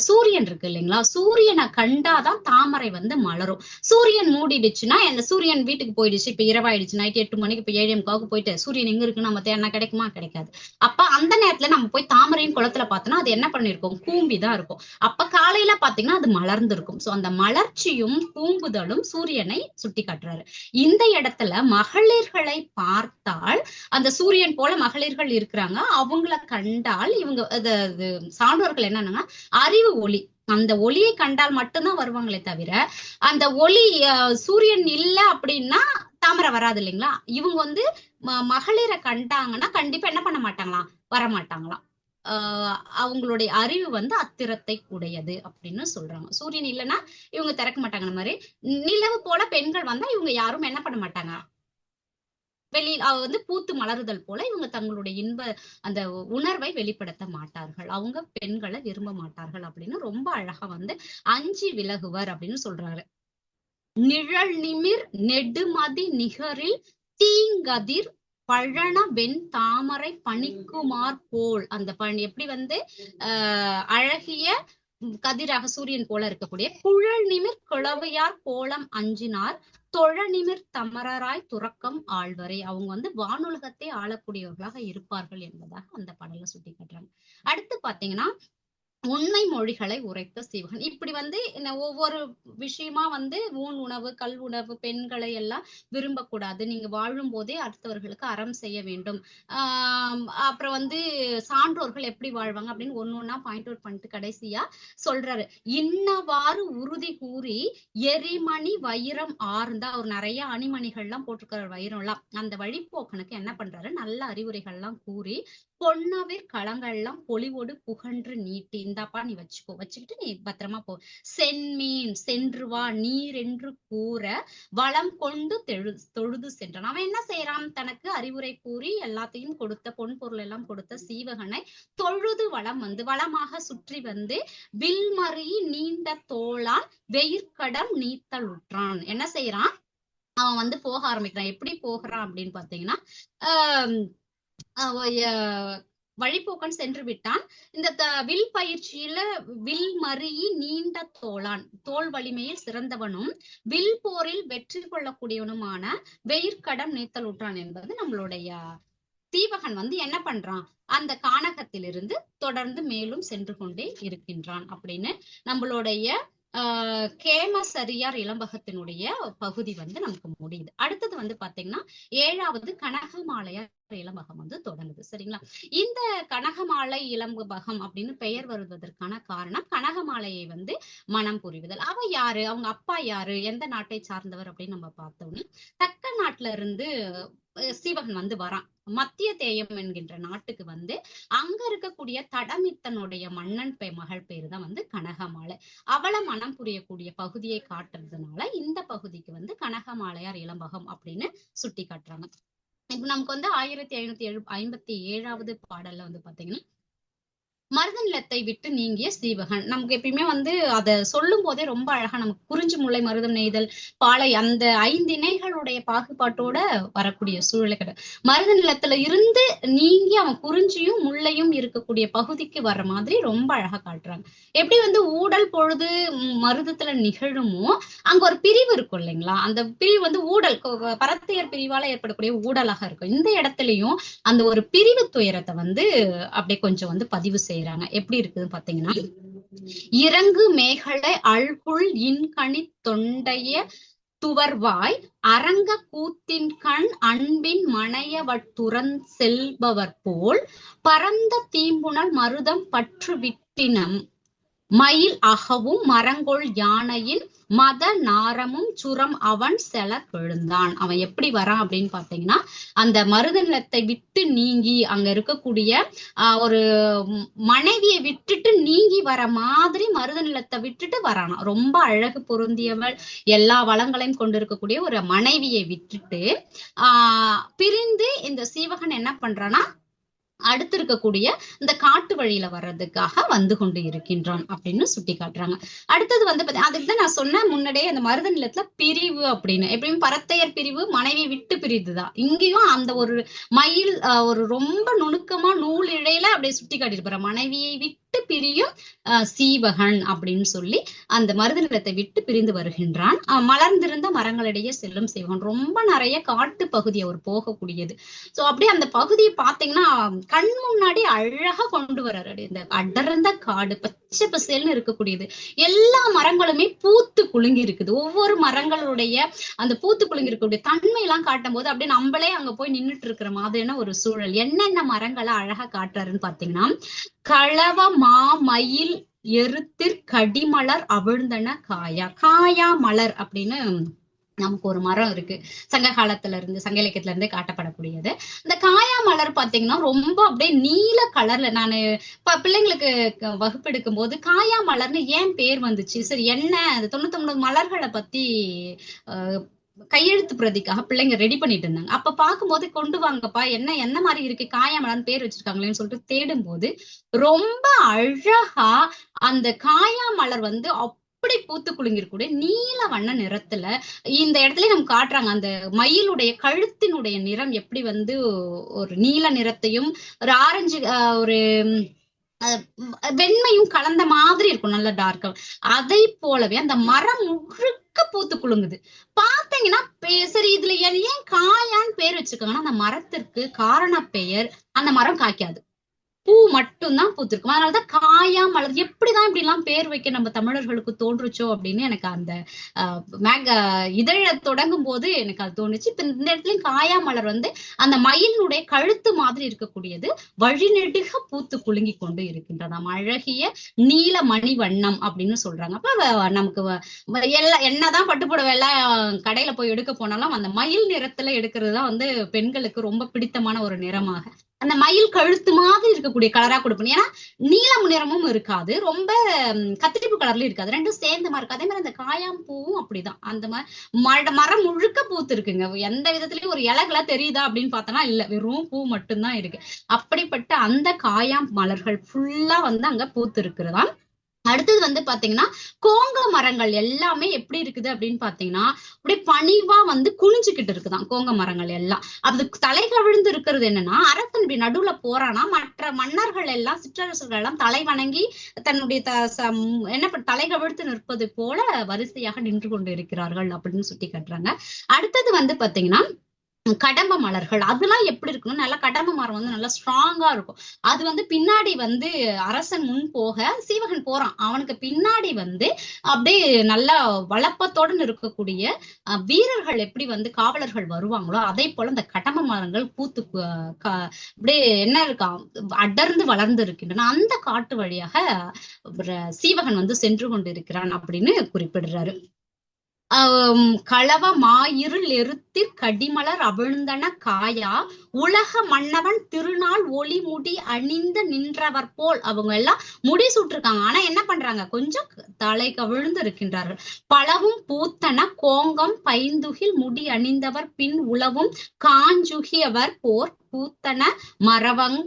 சூரியன் இருக்கு இல்லைங்களா, சூரியனை கண்டாதான் தாமரை வந்து மலரும். சூரியன் மூடிடுச்சுன்னா, என்ன, சூரியன் வீட்டுக்கு போயிடுச்சு, இப்ப இரவாயிடுச்சு, நைட் 8 மணிக்கு இப்ப 7:45 போயிட்டு சூரியன் எங்க இருக்குன்னு நம்ம தேடினா கிடைக்குமா? கிடைக்காது. அப்ப அந்த நேரத்துல நம்ம போய் தாமரையின் குளத்துல பார்த்தோம்னா அது என்ன பண்ணிருக்கும்? கூம்பிதான் இருக்கும். அப்ப காலையில பாத்தீங்கன்னா அது மலர்ந்து இருக்கும். சோ அந்த மலர்ச்சியும் கூம்புதலும் சூரியனை சுட்டி காட்டுறாரு. இந்த இடத்துல மகளிர்களை பார்த்தால், அந்த சூரியன் போல மகளிர்கள் இருக்கிறாங்க, அவங்கள கண்டா இவங்க சான்றோர்கள் என்னன்னா, அறிவு ஒளி, அந்த ஒளியை கண்டால் மட்டும்தான் வருவாங்களே தவிர, அந்த ஒளி சூரியன் இல்ல அப்படின்னா தாமரை வராது இல்லைங்களா. இவங்க வந்து மகளிரை கண்டாங்கன்னா கண்டிப்பா என்ன பண்ண மாட்டாங்களாம், வரமாட்டாங்களாம். அவங்களுடைய அறிவு வந்து அத்திரத்தை உடையது அப்படின்னு சொல்றாங்க. சூரியன் இல்லைன்னா இவங்க திறக்க மாட்டாங்க. அந்த மாதிரி நிலவு போல பெண்கள் வந்தா இவங்க யாரும் என்ன பண்ண மாட்டாங்க, வெளியில் வந்து பூத்து மலருதல் போல இவங்க தங்களுடைய அந்த உணர்வை வெளிப்படுத்த மாட்டார்கள், அவங்க பெண்களை விரும்ப மாட்டார்கள் அப்படின்னு ரொம்ப அழகா வந்து அஞ்சி விலகுவர் அப்படின்னு சொல்றாரு. நிழல் நிமிர் நெடுமதி நிகரில் தீங்கதிர் பழன வெண் தாமரை பணிக்குமார் போல், அந்த எப்படி வந்து அழகிய கதிராக சூரியன் போல இருக்கக்கூடிய குழல் நிமிர் குளவையார் கோலம் அஞ்சினார் தொழ நிமிர் தமரராய் துறக்கம் ஆழ்வரை, அவங்க வந்து வானுலகத்தை ஆளக்கூடியவர்களாக இருப்பார்கள் என்பதாக அந்த பாடல சுட்டி காட்டுறாங்க. அடுத்து பாத்தீங்கன்னா, உண்மை மொழிகளை உரைத்த சீவகன். இப்படி வந்து ஒவ்வொரு விஷயமா வந்து ஊன் உணவு, கல் உணவு, பெண்களை எல்லாம் விரும்பக்கூடாது, நீங்க வாழும் போதே அடுத்தவர்களுக்கு அறம் செய்ய வேண்டும், அப்புறம் வந்து சான்றோர்கள் எப்படி வாழ்வாங்க அப்படின்னு ஒன்னொன்னா பாயிண்ட் அவுட் பண்ணிட்டு கடைசியா சொல்றாரு. இன்னவாறு உறுதி கூறி எரிமணி வைரம் ஆர்ந்தா, அவர் நிறைய அணிமணிகள் எல்லாம் போட்டிருக்கிற வைரம் எல்லாம், அந்த வழிபோக்கனுக்கு என்ன பண்றாரு, நல்ல அறிவுரைகள் எல்லாம் கூறி பொன்னவிர் களங்கள்லாம் பொலிவோடு புகன்று நீட்டி, இந்தாப்பா நீ வச்சுக்கோ, வச்சுக்கிட்டு நீ பத்திரமா போ, சென்மீன் சென்று வா நீர் என்று கூற வளம் கொண்டு தொழுது சென்றான். அவன் என்ன செய்யறான், தனக்கு அறிவுரை கூறி எல்லாத்தையும் கொடுத்த, பொன் பொருள் எல்லாம் கொடுத்த சீவகனை தொழுது வளம் வந்து வளமாக சுற்றி வந்து வில்மறி நீண்ட தோளான் வெயிற்கடம் நீத்தல் உற்றான். என்ன செய்யறான், அவன் வந்து போக ஆரம்பிக்கிறான். எப்படி போகிறான் அப்படின்னு பாத்தீங்கன்னா, வழிபோக்கன் சென்று விட்டான். இந்த வில் பயிற்சியில வில் மறியி நீண்ட தோளான், தோல் வலிமையில் சிறந்தவனும் வில் போரில் வெற்றி கொள்ளக்கூடியவனுமான வெயிற்கடம் நீத்தல் உற்றான் என்பது நம்மளுடைய சீவகன் வந்து என்ன பண்றான், அந்த கானகத்திலிருந்து தொடர்ந்து மேலும் சென்று கொண்டே இருக்கின்றான் அப்படின்னு நம்மளுடைய கேமசரியார் இளம்பகத்தினுடைய பகுதி வந்து நமக்கு முடியுது. அடுத்தது வந்து பாத்தீங்கன்னா 7வது கனகமாலையார் இளம்பகம் வந்து தொடங்குது. சரிங்களா. இந்த கனகமாலை இளம்பகம் அப்படின்னு பெயர் வருவதற்கான காரணம், கனகமாலையை வந்து மனம் புரிவுதல். அவ யாரு, அவங்க அப்பா யாரு, எந்த நாட்டை சார்ந்தவர் அப்படின்னு நம்ம பார்த்தோம்னா, தக்க நாட்டுல இருந்து சீவகன் வந்து வரான். மத்திய தேயம் என்கின்ற நாட்டுக்கு வந்து அங்க இருக்கக்கூடிய தடமித்தனுடைய மன்னன் மகள் பேரு தான் வந்து கனகமாலை. அவளை மனம் புரியக்கூடிய பகுதியை காட்டுறதுனால இந்த பகுதிக்கு வந்து கனகமாலையார் இளம்பகம் அப்படின்னு சுட்டி காட்டுறாங்க. இப்ப நமக்கு வந்து 1557வது பாடல்ல வந்து பாத்தீங்கன்னா, மருத நிலத்தை விட்டு நீங்கிய சீவகன். நமக்கு எப்பயுமே வந்து அதை சொல்லும் போதே ரொம்ப அழகா நமக்கு குறிஞ்சி முல்லை மருதம் நெய்தல் பாலை அந்த 5 இணைகளுடைய பாகுபாட்டோட வரக்கூடிய சூழலை கிடையாது. மருத நிலத்துல இருந்து நீங்கி அவன் குறிஞ்சியும் முல்லையும் இருக்கக்கூடிய பகுதிக்கு வர்ற மாதிரி ரொம்ப அழகா காட்டுறாங்க. எப்படி வந்து ஊடல் பொழுது மருதத்துல நிகழுமோ அங்க ஒரு பிரிவு இருக்கும் இல்லைங்களா, அந்த பிரிவு வந்து ஊடல், பரத்தையர் பிரிவால ஏற்படக்கூடிய ஊடலாக இருக்கும். இந்த இடத்துலயும் அந்த ஒரு பிரிவு துயரத்தை வந்து அப்படியே கொஞ்சம் வந்து பதிவு செய்யறாங்க. எப்படி இருக்குது பாத்தீங்கன்னா, இறங்கு மேகலை அழ்குள் இன்கணி தொண்டைய துவர்வாய் அரங்க கூத்தின் கண் அன்பின் மனையவற்றுறன் செல்பவர் போல் பரந்த தீம்புணல் மருதம் பற்று விட்டினம் மயில் அகவும் மரங்கொள் யானையின் மத நாரமும் சுரம் அவன் செல கெழுந்தான். அவன் எப்படி வரான் அப்படின்னு பாத்தீங்கன்னா, அந்த மருத நிலத்தை விட்டு நீங்கி அங்க இருக்கக்கூடிய ஒரு மனைவியை விட்டுட்டு நீங்கி வர மாதிரி மருத நிலத்தை விட்டுட்டு வரானா. ரொம்ப அழகு பொருந்தியவள், எல்லா வளங்களையும் கொண்டிருக்கக்கூடிய ஒரு மனைவியை விட்டுட்டு பிரிந்து இந்த சீவகன் என்ன பண்றானா, அடுத்து இருக்கக்கூடிய இந்த காட்டு வழியில வர்றதுக்காக வந்து கொண்டு இருக்கின்றான் அப்படின்னு சுட்டி காட்டுறாங்க. அடுத்தது வந்து அதுக்குதான் நான் சொன்னேன் முன்னாடியே, அந்த மருத நிலத்துல பிரிவு அப்படின்னு, எப்படியும் பரத்தையர் பிரிவு மனைவி விட்டு பிரிதுதான். இங்கேயும் அந்த ஒரு மயில் ஒரு ரொம்ப நுணுக்கமா நூல் இழையில அப்படியே சுட்டி காட்டியிருப்பாரு, மனைவியை விட்டு பிரியும் சீவகன் அப்படின்னு சொல்லி அந்த மருத நிலத்தை விட்டு பிரிந்து வருகின்றான். மலர்ந்திருந்த மரங்களிடையே செல்லும் சீவகன். ரொம்ப நிறைய காட்டு பகுதி அவர் போகக்கூடியது. சோ அப்படியே அந்த பகுதியை பாத்தீங்கன்னா கண் முன்னாடி அழகா கொண்டு வர்றாரு. இந்த அடர்ந்த காடு பச்சை பசேல்னு இருக்கக்கூடியது, எல்லா மரங்களுமே பூத்து குலுங்கி இருக்குது. ஒவ்வொரு மரங்களுடைய அந்த பூத்து குலுங்கி இருக்கக்கூடிய தன்மை எல்லாம் காட்டும் போது அப்படியே நம்மளே அங்க போய் நின்றுட்டு இருக்கிற மாதிரியான ஒரு சூழல். என்னென்ன மரங்களை அழகா காட்டுறாருன்னு பாத்தீங்கன்னா, களவ மா மயில் எருத்திற் கடிமலர் அவிழ்ந்தன காயா. காயா மலர் அப்படின்னு நமக்கு ஒரு மரம் இருக்கு, சங்க காலத்துல இருந்து, சங்க இலக்கியத்துல இருந்தே காட்டப்படக்கூடியது. இந்த காயா மலர் பாத்தீங்கன்னா ரொம்ப அப்படியே நீல கலர்ல, நானு பிள்ளைங்களுக்கு வகுப்பு எடுக்கும் போது காயா மலர்னு ஏன் பேர் வந்துச்சு, சரி என்ன 99 மலர்களை பத்தி கையெழுத்து பிரதிக்காக பிள்ளைங்க ரெடி பண்ணிட்டு இருந்தாங்க. அப்ப பார்க்கும்போது கொண்டு வாங்கப்பா, என்ன மாதிரி இருக்கு, காயா மலர்னு பேர் வச்சிருக்காங்களேன்னு சொல்லிட்டு தேடும் போது ரொம்ப அழகா அந்த காயா மலர் வந்து அப்படி பூத்து குலுங்கிருக்கூடிய நீல வண்ண நிறத்துல இந்த இடத்துல நம்ம காட்டுறாங்க. அந்த மயிலுடைய கழுத்தினுடைய நிறம் எப்படி வந்து ஒரு நீல நிறத்தையும் ஒரு ஆரஞ்சு ஒரு வெண்மையும் கலந்த மாதிரி இருக்கும், நல்ல டார்க்கா. அதை போலவே அந்த மரம் முழுக்க பூத்து குலுங்குது. பாத்தீங்கன்னா சரி இதுல ஏன் காயான்னு பேர் வச்சிருக்காங்கன்னா, அந்த மரத்திற்கு காரண பெயர், அந்த மரம் காய்க்காது, பூ மட்டும்தான் பூத்திருக்கும். அதனாலதான் காயா மலர். எப்படிதான் இப்படி எல்லாம் பேர் வைக்க நம்ம தமிழர்களுக்கு தோன்றுச்சோ அப்படின்னு எனக்கு அந்த இதழ தொடங்கும் போது எனக்கு அது தோணுச்சு. இப்ப இந்த இடத்துலயும் காயா மலர் வந்து அந்த மயிலினுடைய கழுத்து மாதிரி இருக்கக்கூடியது வழிநெடுக பூத்து குலுங்கி கொண்டு இருக்கின்றதாம். அழகிய நீல மணி வண்ணம் அப்படின்னு சொல்றாங்க. அப்ப நமக்கு என்னதான் பட்டுப்புடவை எல்லாம் கடையில போய் எடுக்க போனாலும் அந்த மயில் நிறத்துல எடுக்கிறதுதான் வந்து பெண்களுக்கு ரொம்ப பிடித்தமான ஒரு நிறமாக, அந்த மயில் கழுத்து மாதிரி இருக்கக்கூடிய கலரா கொடுப்போம். ஏன்னா நீலம் நிறமும் இருக்காது, ரொம்ப கத்திரிப்பு கலர்லயும் இருக்காது, ரெண்டும் சேர்ந்த மாதிரி இருக்கு. அதே மாதிரி அந்த காயாம் பூவும் அப்படிதான், அந்த மாதிரி மரம் முழுக்க பூத்து இருக்குங்க. எந்த விதத்துலயும் ஒரு இலகுலா தெரியுதா அப்படின்னு பார்த்தோம்னா இல்ல, வெறும் பூ மட்டும்தான் இருக்கு. அப்படிப்பட்ட அந்த காயாம் மலர்கள் ஃபுல்லா வந்து அங்க பூத்து இருக்கிறதா. அடுத்தது வந்து பாத்தீங்கன்னா, கோங்க மரங்கள் எல்லாமே எப்படி இருக்குது அப்படின்னு பாத்தீங்கன்னா, அப்படியே பணிவா வந்து குனிஞ்சுக்கிட்டு இருக்குதான் கோங்க மரங்கள் எல்லாம். அது தலை கவிழ்ந்து இருக்கிறது என்னன்னா, அரசன் இப்படி நடுவுல போறானா, மற்ற மன்னர்கள் எல்லாம் சிற்றரசர்கள் எல்லாம் தலை வணங்கி தன்னுடைய தலை கவிழ்த்து நிற்பது போல வரிசையாக நின்று கொண்டு இருக்கிறார்கள் அப்படின்னு சுட்டி காட்டுறாங்க. அடுத்தது வந்து பாத்தீங்கன்னா கடம்ப மலர்கள். அதெல்லாம் எப்படி இருக்கணும், நல்லா கடம்ப மரம் வந்து நல்லா ஸ்ட்ராங்கா இருக்கும். அது வந்து பின்னாடி வந்து அரசன் முன் போக சீவகன் போறான், அவனுக்கு பின்னாடி வந்து அப்படியே நல்லா வளப்பத்தோடு இருக்கக்கூடிய வீரர்கள் எப்படி வந்து காவலர்கள் வருவாங்களோ அதே போல அந்த கடம்ப மரங்கள் பூத்து அப்படியே என்ன இருக்கா அடர்ந்து வளர்ந்து இருக்கின்றன. அந்த காட்டு வழியாக சீவகன் வந்து சென்று கொண்டு இருக்கிறான் அப்படின்னு குறிப்பிடுறாரு. களவ மாயிருள் எருத்திற் கடிமலர் அவிழ்ந்தன காயா உலக மன்னவன் திருநாள் ஒளி முடி அணிந்து நின்றவர் போல். அவங்க எல்லாம் முடி சூட்டிருக்காங்க, ஆனா என்ன பண்றாங்க, கொஞ்சம் தலை கவிழ்ந்து இருக்கின்றார்கள். பலவும் பூத்தன கோங்கம் பைந்துகில் முடி அணிந்தவர் பின் உளவும் காஞ்சுகியவர் போர் பூத்தன மரவங்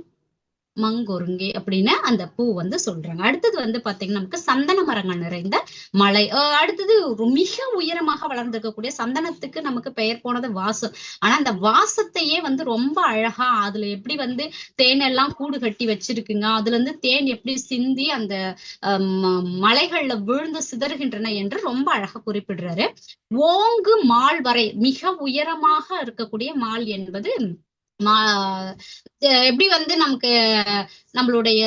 மங்கொருங்கே அப்படின்னு அந்த பூ வந்து சொல்றாங்க. அடுத்தது வந்து பாத்தீங்கன்னா நமக்கு சந்தன மரங்கள் நிறைந்த மலை. அடுத்தது மிக உயரமாக வளர்ந்திருக்கக்கூடிய சந்தனத்துக்கு நமக்கு பெயர் போனது வாசம். ஆனா அந்த வாசத்தையே வந்து ரொம்ப அழகா அதுல எப்படி வந்து தேன் எல்லாம் கூடு கட்டி வச்சிருக்குங்க, அதுல இருந்து தேன் எப்படி சிந்தி அந்த மலைகள்ல விழுந்து சிதறுகின்றன என்று ரொம்ப அழகா குறிப்பிடுறாரு. ஓங்கு மால் வரை, மிக உயரமாக இருக்கக்கூடிய மால் என்பது எப்படி வந்து நமக்கு நம்மளுடைய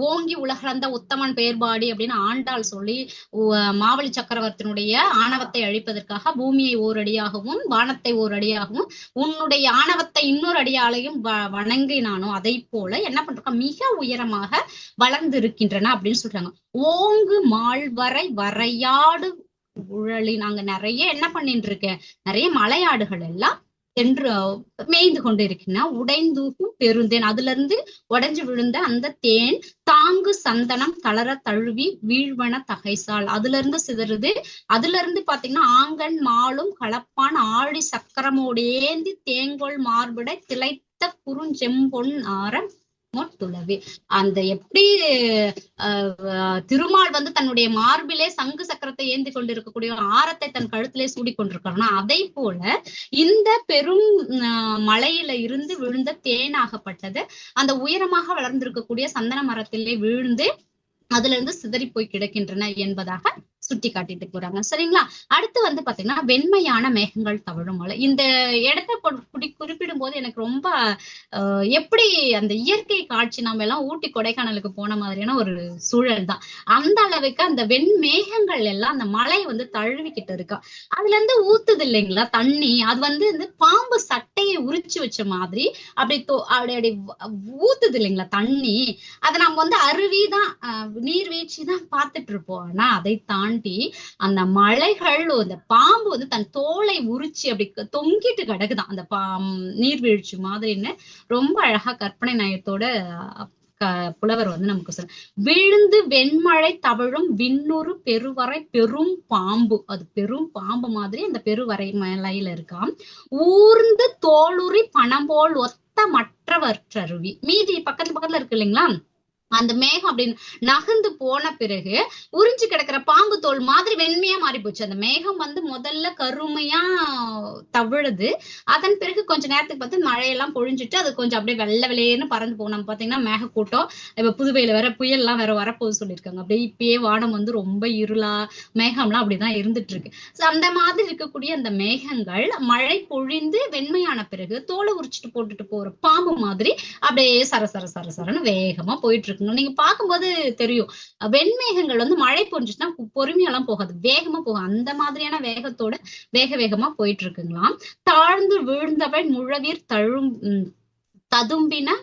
ஓங்கி உலகளந்த உத்தமன் பெயர்பாடி அப்படின்னு ஆண்டாள் சொல்லி மாவலி சக்கரவர்த்தியினுடைய ஆணவத்தை அழிப்பதற்காக பூமியை ஓரடியாகவும் வானத்தை ஓரடியாகவும் உன்னுடைய ஆணவத்தை இன்னொரு அடியாலையும் வணங்கினானோ அதை போல என்ன பண்றோம், மிக உயரமாக வளர்ந்து இருக்கின்றன அப்படின்னு சொல்றாங்க. ஓங்கு மால்வரை வரையாடு உழலி. நாங்க நிறைய என்ன பண்ணிட்டு இருக்கேன், நிறைய மலையாடுகள் எல்லாம் என்று மேய்ந்து கொண்டு இருக்கின்றன. உடைந்தூக்கும் பெருந்தேன், அதுல இருந்து உடைஞ்சு விழுந்த அந்த தேன் தாங்கு சந்தனம் தளர தழுவி வீழ்வன தகைசால், அதுல இருந்து சிதறுது. அதுல இருந்து பாத்தீங்கன்னா ஆங்கன் மாலும் களப்பான் ஆழி சக்கரமோடேந்தி தேங்கோள் மார்பிடை திளைத்த குறுஞ்செம்பொன் ஆரம் மொட்டுளவே. அந்த எப்படி திருமால் வந்து தன்னுடைய மார்பிலே சங்கு சக்கரத்தை ஏந்தி கொண்டிருக்கக்கூடிய ஆரத்தை தன் கழுத்திலே சூடி கொண்டிருக்காருன்னா அதை போல இந்த பெரும் மலையில இருந்து விழுந்த தேனாகப்பட்டது அந்த உயரமாக வளர்ந்திருக்கக்கூடிய சந்தன மரத்திலே விழுந்து அதுல இருந்து சிதறி போய் கிடக்கின்றன என்பதாக சுட்டி காட்டிட்டு போறாங்க. சரிங்களா? அடுத்து வந்து பாத்தீங்கன்னா வெண்மையான மேகங்கள் தவழும் மலை. இந்த இடத்தை குறிப்பிடும் போது எனக்கு ரொம்ப எப்படி அந்த இயற்கை காட்சி நம்ம எல்லாம் ஊட்டி கொடைக்கானலுக்கு போன மாதிரியான ஒரு சூழல் தான். அந்த அளவுக்கு அந்த வெண்மேகங்கள் எல்லாம் அந்த மலை வந்து தழுவிக்கிட்டு இருக்கா. அதுல இருந்து ஊத்துது இல்லைங்களா தண்ணி, அது வந்து இந்த பாம்பு சட்டையை உரிச்சு வச்ச மாதிரி அப்படி ஊத்துது இல்லைங்களா தண்ணி. அதை நம்ம வந்து அருவிதான் நீர்வீழ்ச்சி தான் பார்த்துட்டு இருப்போம். ஆனா அதை தாண்டி அந்த மலைகள் அந்த பாம்பு வந்து தன் தோலை உரிச்சு அப்படி தொங்கிட்டு கிடக்குதான் அந்த நீர்வீழ்ச்சி மாதிரின்னு ரொம்ப அழகா கற்பனை நயத்தோட புலவர் வந்து நமக்கு சொல்ல. விழுந்து வெண்மழை தவழும் விண்ணுறு பெருவரை பெரும் பாம்பு. அது பெரும் பாம்பு மாதிரி அந்த பெருவரை மலையில இருக்காம். ஊர்ந்து தோளுரி பணம் போல் ஒத்த மற்றவற்றருவி. மீதி பக்கத்துல இருக்கு இல்லைங்களா, அந்த மேகம் அப்படின்னு நகர்ந்து போன பிறகு உறிஞ்சு கிடக்கிற பாம்பு தோல் மாதிரி வெண்மையா மாறி போச்சு. அந்த மேகம் வந்து முதல்ல கருமையா தவிழுது, அதன் பிறகு கொஞ்ச நேரத்துக்கு பார்த்து மழையெல்லாம் பொழிஞ்சிட்டு அது கொஞ்சம் அப்படியே வெள்ளை வெளியேன்னு பறந்து போகும். நம்ம பாத்தீங்கன்னா மேகக்கூட்டம் இப்ப புதுவையில வேற புயல் எல்லாம் வேற வரப்போகுது சொல்லியிருக்காங்க. அப்படியே இப்பயே வானம் வந்து ரொம்ப இருளா மேகம்லாம் அப்படிதான் இருந்துட்டு இருக்கு. அந்த மாதிரி இருக்கக்கூடிய அந்த மேகங்கள் மழை பொழிந்து வெண்மையான பிறகு தோலை உரிச்சிட்டு போட்டுட்டு போற பாம்பு மாதிரி அப்படியே சரசரன்னு வேகமா போயிட்டு இருக்கு. நீங்க பார்க்கும்போது தெரியும் வெண்மேகங்கள் வந்து மழை பொழிஞ்சுச்சுன்னா பொறுமையெல்லாம் போகாது, வேகமா போகும். அந்த மாதிரியான வேகத்தோட வேகமா போயிட்டு இருக்குங்களாம். தாழ்ந்து வீழ்ந்தவள் முழவீர் ததும்பின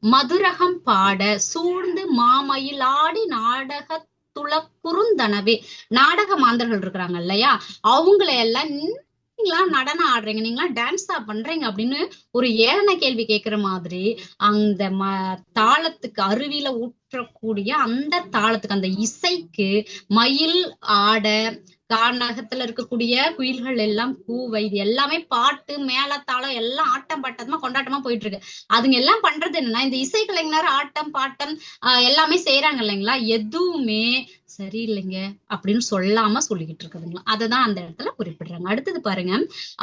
மதுரகம் பாட சூழ்ந்து மாமயிலாடி நாடக துளக்குறுந்தனவே. நாடக மாந்தர்கள் இருக்கிறாங்க இல்லையா, அவங்கள எல்லாம் நீங்களா நடனம் ஆடுறீங்க, நீங்களா டான்ஸ் பண்றீங்க அப்படின்னு ஒரு ஏளன கேள்வி கேட்கிற மாதிரி அந்த தாளத்துக்கு அருவியில ஊற்றக்கூடிய அந்த தாளத்துக்கு அந்த இசைக்கு மயில் ஆட கானகத்துல இருக்கக்கூடிய குயில்கள் எல்லாம் கூவை, இது எல்லாமே பாட்டு மேளத்தாளம் எல்லாம் ஆட்டம் பாட்டமா கொண்டாட்டமா போயிட்டு இருக்கு. அதுங்க எல்லாம் பண்றது என்னன்னா இந்த இசை கலைஞர் ஆட்டம் பாட்டம் எல்லாமே செய்யறாங்க இல்லைங்களா, எதுவுமே சரியில்லைங்க அப்படின்னு சொல்லாம சொல்லிக்கிட்டு இருக்குதுங்களா. அததான் அந்த இடத்துல குறிப்பிடுறாங்க. அடுத்தது பாருங்க,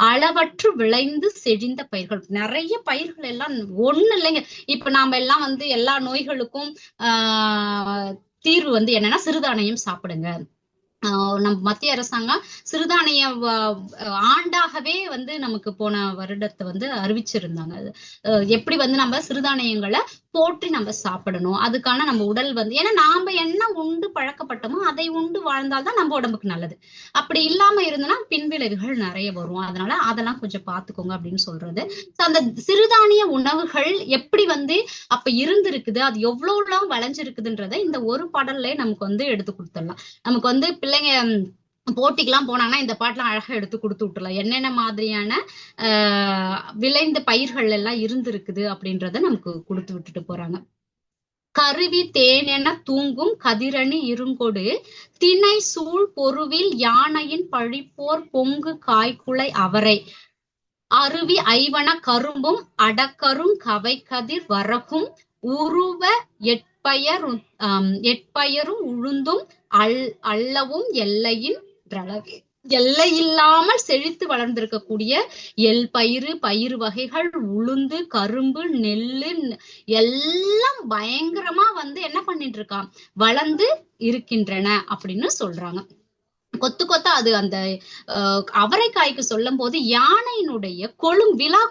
அளவற்று விளைந்து செழிந்த பயிர்கள். நிறைய பயிர்கள் எல்லாம் ஒண்ணு இல்லைங்க. இப்ப நாம எல்லாம் வந்து எல்லா நோய்களுக்கும் தீர்வு வந்து என்னன்னா சிறுதானியம் சாப்பிடுங்க. நம்ம மத்திய அரசாங்கம் சிறுதானிய ஆண்டாகவே வந்து நமக்கு போன வருடத்தை வந்து அறிவிச்சிருந்தாங்க. எப்படி வந்து நம்ம சிறுதானியங்களை போற்றி நம்ம சாப்பிடணும், அதுக்கான நம்ம உடல் வந்து ஏன்னா நாம என்ன உண்டு பழக்கப்பட்டோமோ அதை உண்டு வாழ்ந்தால்தான் நம்ம உடம்புக்கு நல்லது. அப்படி இல்லாம இருந்தோம்னா பின்விளைவுகள் நிறைய வரும். அதனால அதெல்லாம் கொஞ்சம் பாத்துக்கோங்க அப்படின்னு சொல்றது. அந்த சிறுதானிய உணவுகள் எப்படி வந்து அப்ப இருந்திருக்குது, அது எவ்வளவுலாம் வளைஞ்சிருக்குதுன்றத இந்த ஒரு பாடல்ல நமக்கு வந்து எடுத்து கொடுத்துடலாம். நமக்கு வந்து பிள்ளைங்க போட்டிக்கெல்லாம் போனாங்கன்னா இந்த பாட்டெல்லாம் அழகா எடுத்து கொடுத்து விட்டுலாம் என்னென்ன மாதிரியான விளைந்த பயிர்கள் எல்லாம் இருந்திருக்குது அப்படின்றத நமக்கு கொடுத்து விட்டுட்டு போறாங்க. கருவி தேனென தூங்கும் கதிரணி இருங்கொடு திணை சூழ் பொருவில் யானையின் பழிப்போர் பொங்கு காய்குலை அவரை அருவி ஐவன கரும்பும் அடக்கரும் கவை கதிர் வரகும் உருவ எட்பயரும் உழுந்தும் அல்லவும் எல்லையில்லாமல் செழித்து வளர்ந்திருக்கக்கூடிய பயிறு வகைகள் உளுந்து கரும்பு நெல்லு எல்லாம் பயங்கரமா வந்து என்ன பண்ணிட்டு இருக்கான் வளர்ந்து இருக்கின்றன அப்படின்னு சொல்றாங்க. கொத்து கொத்தா அது அந்த அவரைக்காய்க்கு சொல்லும் போது யானையினுடைய விழா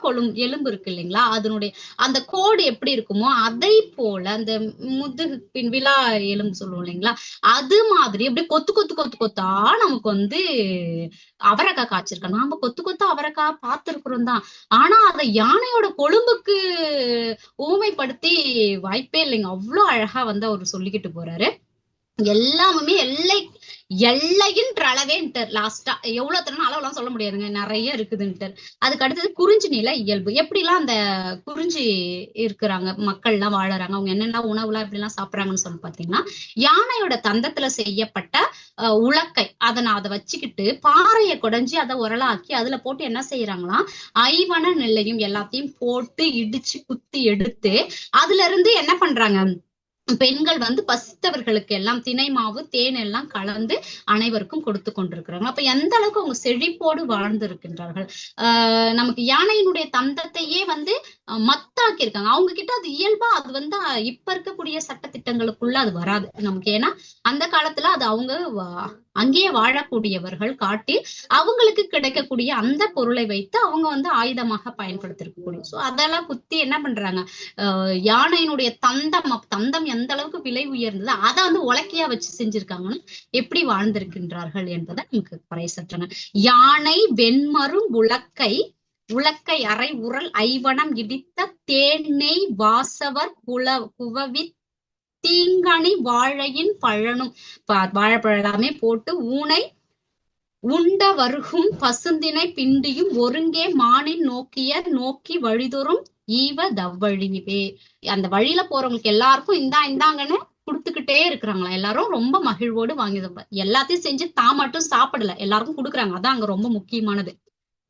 எலும்பு இருக்கு இல்லைங்களா, அதனுடைய அந்த கோடு எப்படி இருக்குமோ அதை போல அந்த முதுகு விழா எலும்பு சொல்லுவோம் இல்லைங்களா, அது மாதிரி அப்படியே கொத்து கொத்தா நமக்கு வந்து அவரைக்காய் காய்ச்சிருக்க. நாம கொத்து கொத்தா அவரைக்காய் பார்த்திருக்கிறோம் தான், ஆனா அதை யானையோட கொழும்புக்கு ஊமைப்படுத்தி வாய்ப்பே இல்லைங்க. அவ்வளவு அழகா வந்து அவர் சொல்லிக்கிட்டு போறாரு. எல்லாமே எல்லைன்ற அளவேன்ட்டார். லாஸ்டா எவ்வளவு தரணும் அளவுலாம் சொல்ல முடியாதுங்க, நிறைய இருக்குதுன்ட்டார். அதுக்கு அடுத்தது குறிஞ்சி நில இயல்பு. எப்படிலாம் அந்த குறிஞ்சி இருக்கிறாங்க மக்கள் எல்லாம் வாழறாங்க, அவங்க என்னென்ன உணவுலாம் எப்படி எல்லாம் சாப்பிடுறாங்கன்னு சொல்லி பாத்தீங்கன்னா, யானையோட தந்தத்துல செய்யப்பட்ட உலக்கை அதை வச்சுக்கிட்டு பாறையை குடைஞ்சி அதை உரலாக்கி அதுல போட்டு என்ன செய்யறாங்களாம், ஐவன நெல்லையும் எல்லாத்தையும் போட்டு இடிச்சு குத்தி எடுத்து அதுல இருந்து என்ன பண்றாங்க, பெண்கள் வந்து பசித்தவர்களுக்கு எல்லாம் திணை மாவு தேன் எல்லாம் கலந்து அனைவருக்கும் கொடுத்து கொண்டிருக்கிறாங்க. அப்ப எந்த அளவுக்கு அவங்க செழிப்போடு வாழ்ந்து இருக்கின்றார்கள். நமக்கு யானையினுடைய தந்தத்தையே வந்து மத்தாக்கி இருக்காங்க. அவங்க கிட்ட அது இயல்பா அது வந்து இப்ப இருக்கக்கூடிய சட்டத்திட்டங்களுக்குள்ள அது வராது நமக்கு. ஏன்னா அந்த காலத்துல அது அவங்க அங்கேயே வாழக்கூடியவர்கள் காட்டி அவங்களுக்கு கிடைக்கக்கூடிய அந்த பொருளை வைத்து அவங்க வந்து ஆயுதமாக பயன்படுத்திருக்கக்கூடிய. சோ அதெல்லாம் குத்தி என்ன பண்றாங்க, யானையினுடைய தந்தம் எந்த அளவுக்கு விலை உயர்ந்தது அதை வந்து உலக்கையா வச்சு செஞ்சிருக்காங்கன்னு எப்படி வாழ்ந்திருக்கின்றார்கள் என்பதை நமக்கு பறைசாற்றுறாங்க. யானை வெண்மரும் உலக்கை அரை உரல் ஐவனம் இடித்த தேனை வாசவர் குவவி தீங்கனி வாழையின் பழனும் வாழைப்பழமே போட்டு ஊனை உண்ட வருகும் பசுந்தினை பிண்டியும் ஒருங்கே மானின் நோக்கி வழிதொறும் ஈவ தவ்வழிவே. அந்த வழியில போறவங்களுக்கு எல்லாருக்கும் இந்தாங்கன்னு குடுத்துக்கிட்டே இருக்கிறாங்களா. எல்லாரும் ரொம்ப மகிழ்வோடு வாங்கி எல்லாத்தையும் செஞ்சு தான் மட்டும் சாப்பிடல, எல்லாருக்கும் கொடுக்குறாங்க. அதான் அங்க ரொம்ப முக்கியமானது.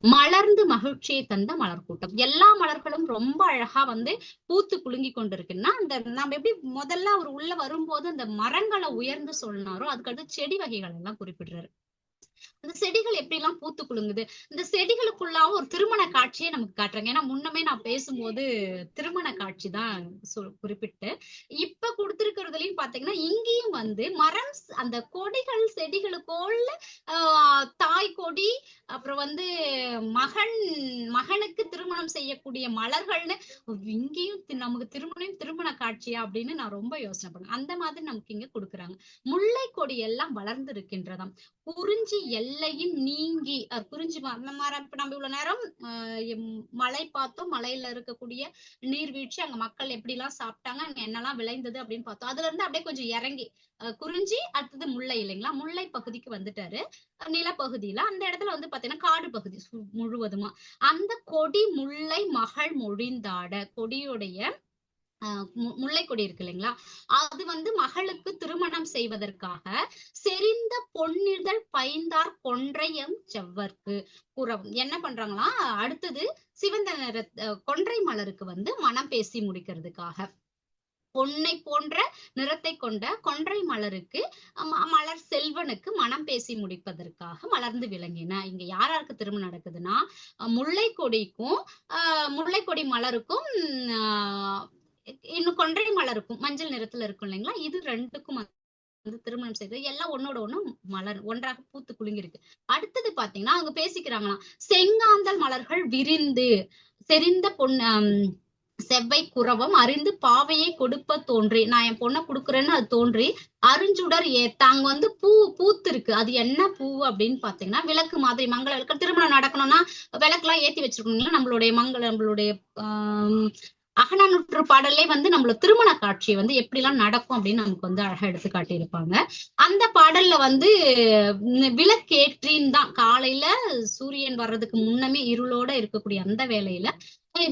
மலர்ந்து மகிழ்ச்சியை தந்த மலர் கூட்டம். எல்லா மலர்களும் ரொம்ப அழகா வந்து பூத்து குலுங்கி கொண்டிருக்குன்னா, அந்த நம்ம எப்படி முதல்ல அவர் உள்ள வரும்போது அந்த மரங்களை உயர்ந்து சொன்னாரோ அதுக்கடுத்து செடி வகைகள் எல்லாம் குறிப்பிடுறாரு. அந்த செடிகள் எப்படி எல்லாம் பூத்து குலுங்குது, இந்த செடிகளுக்குள்ளாவும் ஒரு திருமண காட்சியை நமக்கு காட்டுறாங்க. ஏன்னா முன்னமே நான் பேசும்போது திருமண காட்சி தான் குறிப்பிட்டு இப்ப கொடுத்திருக்கிறதுலயும் பாத்தீங்கன்னா, இங்கேயும் வந்து மரம் அந்த கொடிகள் செடிகளுக்குள்ள தாய் கொடி, அப்புறம் வந்து மகனுக்கு திருமணம் செய்யக்கூடிய மலர்கள்னு இங்கேயும் நமக்கு திருமண காட்சியா அப்படின்னு நான் ரொம்ப யோசனை பண்ணேன். அந்த மாதிரி நமக்கு இங்க கொடுக்குறாங்க. முல்லை கொடி எல்லாம் வளர்ந்து இருக்கின்றதாம். குறிஞ்சி எல்லையும் நீங்கி குறிஞ்சி மரம். இப்ப நம்ம இவ்வளவு நேரம் மழை பார்த்தோம், மலையில இருக்கக்கூடிய நீர்வீழ்ச்சி, அங்க மக்கள் எப்படி எல்லாம் சாப்பிட்டாங்க, அங்க என்னெல்லாம் விளைந்தது அப்படின்னு பார்த்தோம். அதுல இருந்து அப்படியே கொஞ்சம் இறங்கி குறிஞ்சி அடுத்தது முல்லை இல்லைங்களா, முல்லை பகுதிக்கு வந்துட்டாரு. நிலப்பகுதியில அந்த இடத்துல வந்து பாத்தீங்கன்னா காடு பகுதி முழுவதுமா அந்த கொடி முல்லை மகள் மொழிந்தாட கொடியுடைய முல்லை கொடி இருக்கு இல்லைங்களா, அது வந்து மகளுக்கு திருமணம் செய்வதற்காக செறிந்த பொன்னிதழ் பைந்தார் கொன்றையம் செவ்வர்க்கு புறவும் என்ன பண்றாங்களா, அடுத்தது சிவந்த நிற கொன்றை மலருக்கு வந்து மனம் பேசி முடிக்கிறதுக்காக பொன்னை போன்ற நிறத்தை கொண்ட கொன்றை மலருக்கு மலர் செல்வனுக்கு மனம் பேசி முடிப்பதற்காக மலர்ந்து விளங்கின. இங்க யாராருக்கு திருமணம் நடக்குதுன்னா, முல்லை கொடி மலருக்கும் இன்னும் கொன்றை மலருக்கும் மஞ்சள் நிறத்துல இருக்கும் இல்லைங்களா, இது ரெண்டுக்கும் வந்து திருமணம் செய்து எல்லாம் ஒன்னோட ஒண்ணு மலர் ஒன்றாக பூத்து குலுங்கிருக்கு. அடுத்தது பாத்தீங்கன்னா அவங்க பேசிக்கிறாங்களாம், செங்காந்தல் மலர்கள் விரிந்து செறிந்த செவ்வை குரவம் அறிந்து பாவையை கொடுப்ப தோன்றி, நான் என் பொண்ணை கொடுக்குறேன்னு அது தோன்றி அருஞ்சுடர் தாங்க வந்து பூத்து இருக்கு. அது என்ன பூ அப்படின்னு பாத்தீங்கன்னா, விளக்கு மாதிரி மங்கள விளக்கு. திருமணம் நடக்கணும்னா விளக்கு எல்லாம் ஏத்தி வச்சிருக்கோங்களா, நம்மளுடைய அகநானூற்று பாடலே வந்து நம்மளோட திருமண காட்சி வந்து எப்படி எல்லாம் நடக்கும் அப்படின்னு நமக்கு வந்து அழகா எடுத்து காட்டியிருப்பாங்க. அந்த பாடல்ல வந்து விளக்கேற்றின்னு தான் காலையில சூரியன் வர்றதுக்கு முன்னமே இருளோட இருக்கக்கூடிய அந்த வேலையில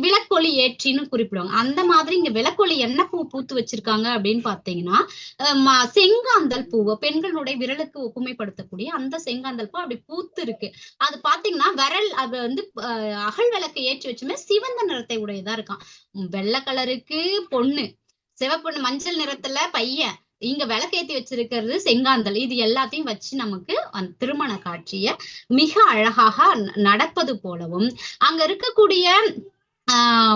விளக்கொலி ஏற்றின்னு குறிப்பிடுவாங்க. அந்த மாதிரி இங்க விளக்கொலி என்ன பூ பூத்து வச்சிருக்காங்க அப்படின்னு பாத்தீங்கன்னா, செங்காந்தல் பூவை பெண்களுடைய விரலுக்கு ஒப்புமைப்படுத்தக்கூடிய அந்த செங்காந்தல் பூ அப்படி பூத்து இருக்கு. அது பாத்தீங்கன்னா அது வந்து அகல் விளக்கு ஏற்றி வச்சுமே சிவந்த நிறத்தை உடையதா இருக்கான். வெள்ளை கலருக்கு பொண்ணு, சிவப்பொண்ணு மஞ்சள் நிறத்துல பையன், இங்க விளக்கேத்தி வச்சிருக்கிறது செங்காந்தல். இது எல்லாத்தையும் வச்சு நமக்கு அந்த திருமண காட்சிய மிக அழகாக நடப்பது போலவும், அங்க இருக்கக்கூடிய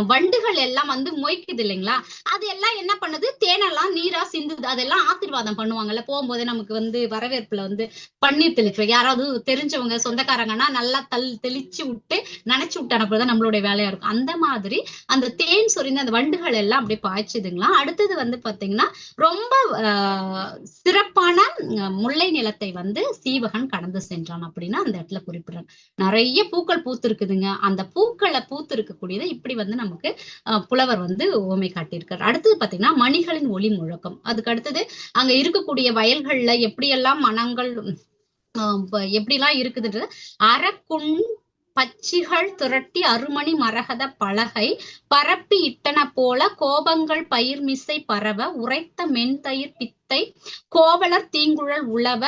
வண்டுகள் எல்லாம் வந்து மொய்க்குது இல்லைங்களா, அது எல்லாம் என்ன பண்ணுது, தேனெல்லாம் நீரா சிந்துது. அதெல்லாம் ஆசீர்வாதம் பண்ணுவாங்கல்ல போகும்போது, நமக்கு வந்து வரவேற்புல வந்து பன்னீர் தெளிச்சு யாராவது தெரிஞ்சவங்க சொந்தக்காரங்கன்னா நல்லா தெளிச்சு விட்டு நினைச்சு விட்டு அனுப்புறதுதான் நம்மளுடைய வேலையா இருக்கும். அந்த மாதிரி அந்த தேன் சொரிந்த அந்த வண்டுகள் எல்லாம் அப்படியே பாய்ச்சுதுங்களா. அடுத்தது வந்து பாத்தீங்கன்னா ரொம்ப சிறப்பான முல்லை நிலத்தை வந்து சீவகன் கடந்து சென்றான் அப்படின்னு அந்த இடத்துல குறிப்பிடுறாங்க. நிறைய பூக்கள் பூத்து இருக்குதுங்க. அந்த பூக்களை பூத்து இருக்கக்கூடியதை இப்படி வந்து நமக்கு புலவர் வந்து உவமை காட்டியிருக்காரு. அடுத்தது பாத்தீங்கன்னா மணிகளின் ஒலி முழக்கம். அதுக்கு அடுத்தது அங்க இருக்கக்கூடிய வயல்கள்ல எப்படியெல்லாம் மனங்கள் எப்படிலாம் இருக்குதுன்றது, அரக்குண் பச்சிகள் திரட்டி அருமணி மரகத பலகை பரப்பி இட்டன போல கோபங்கள் பயிர்மிசை பரவ உரைத்த மென்தயிர் பித்தை கோவலர் தீங்குழல் உழவ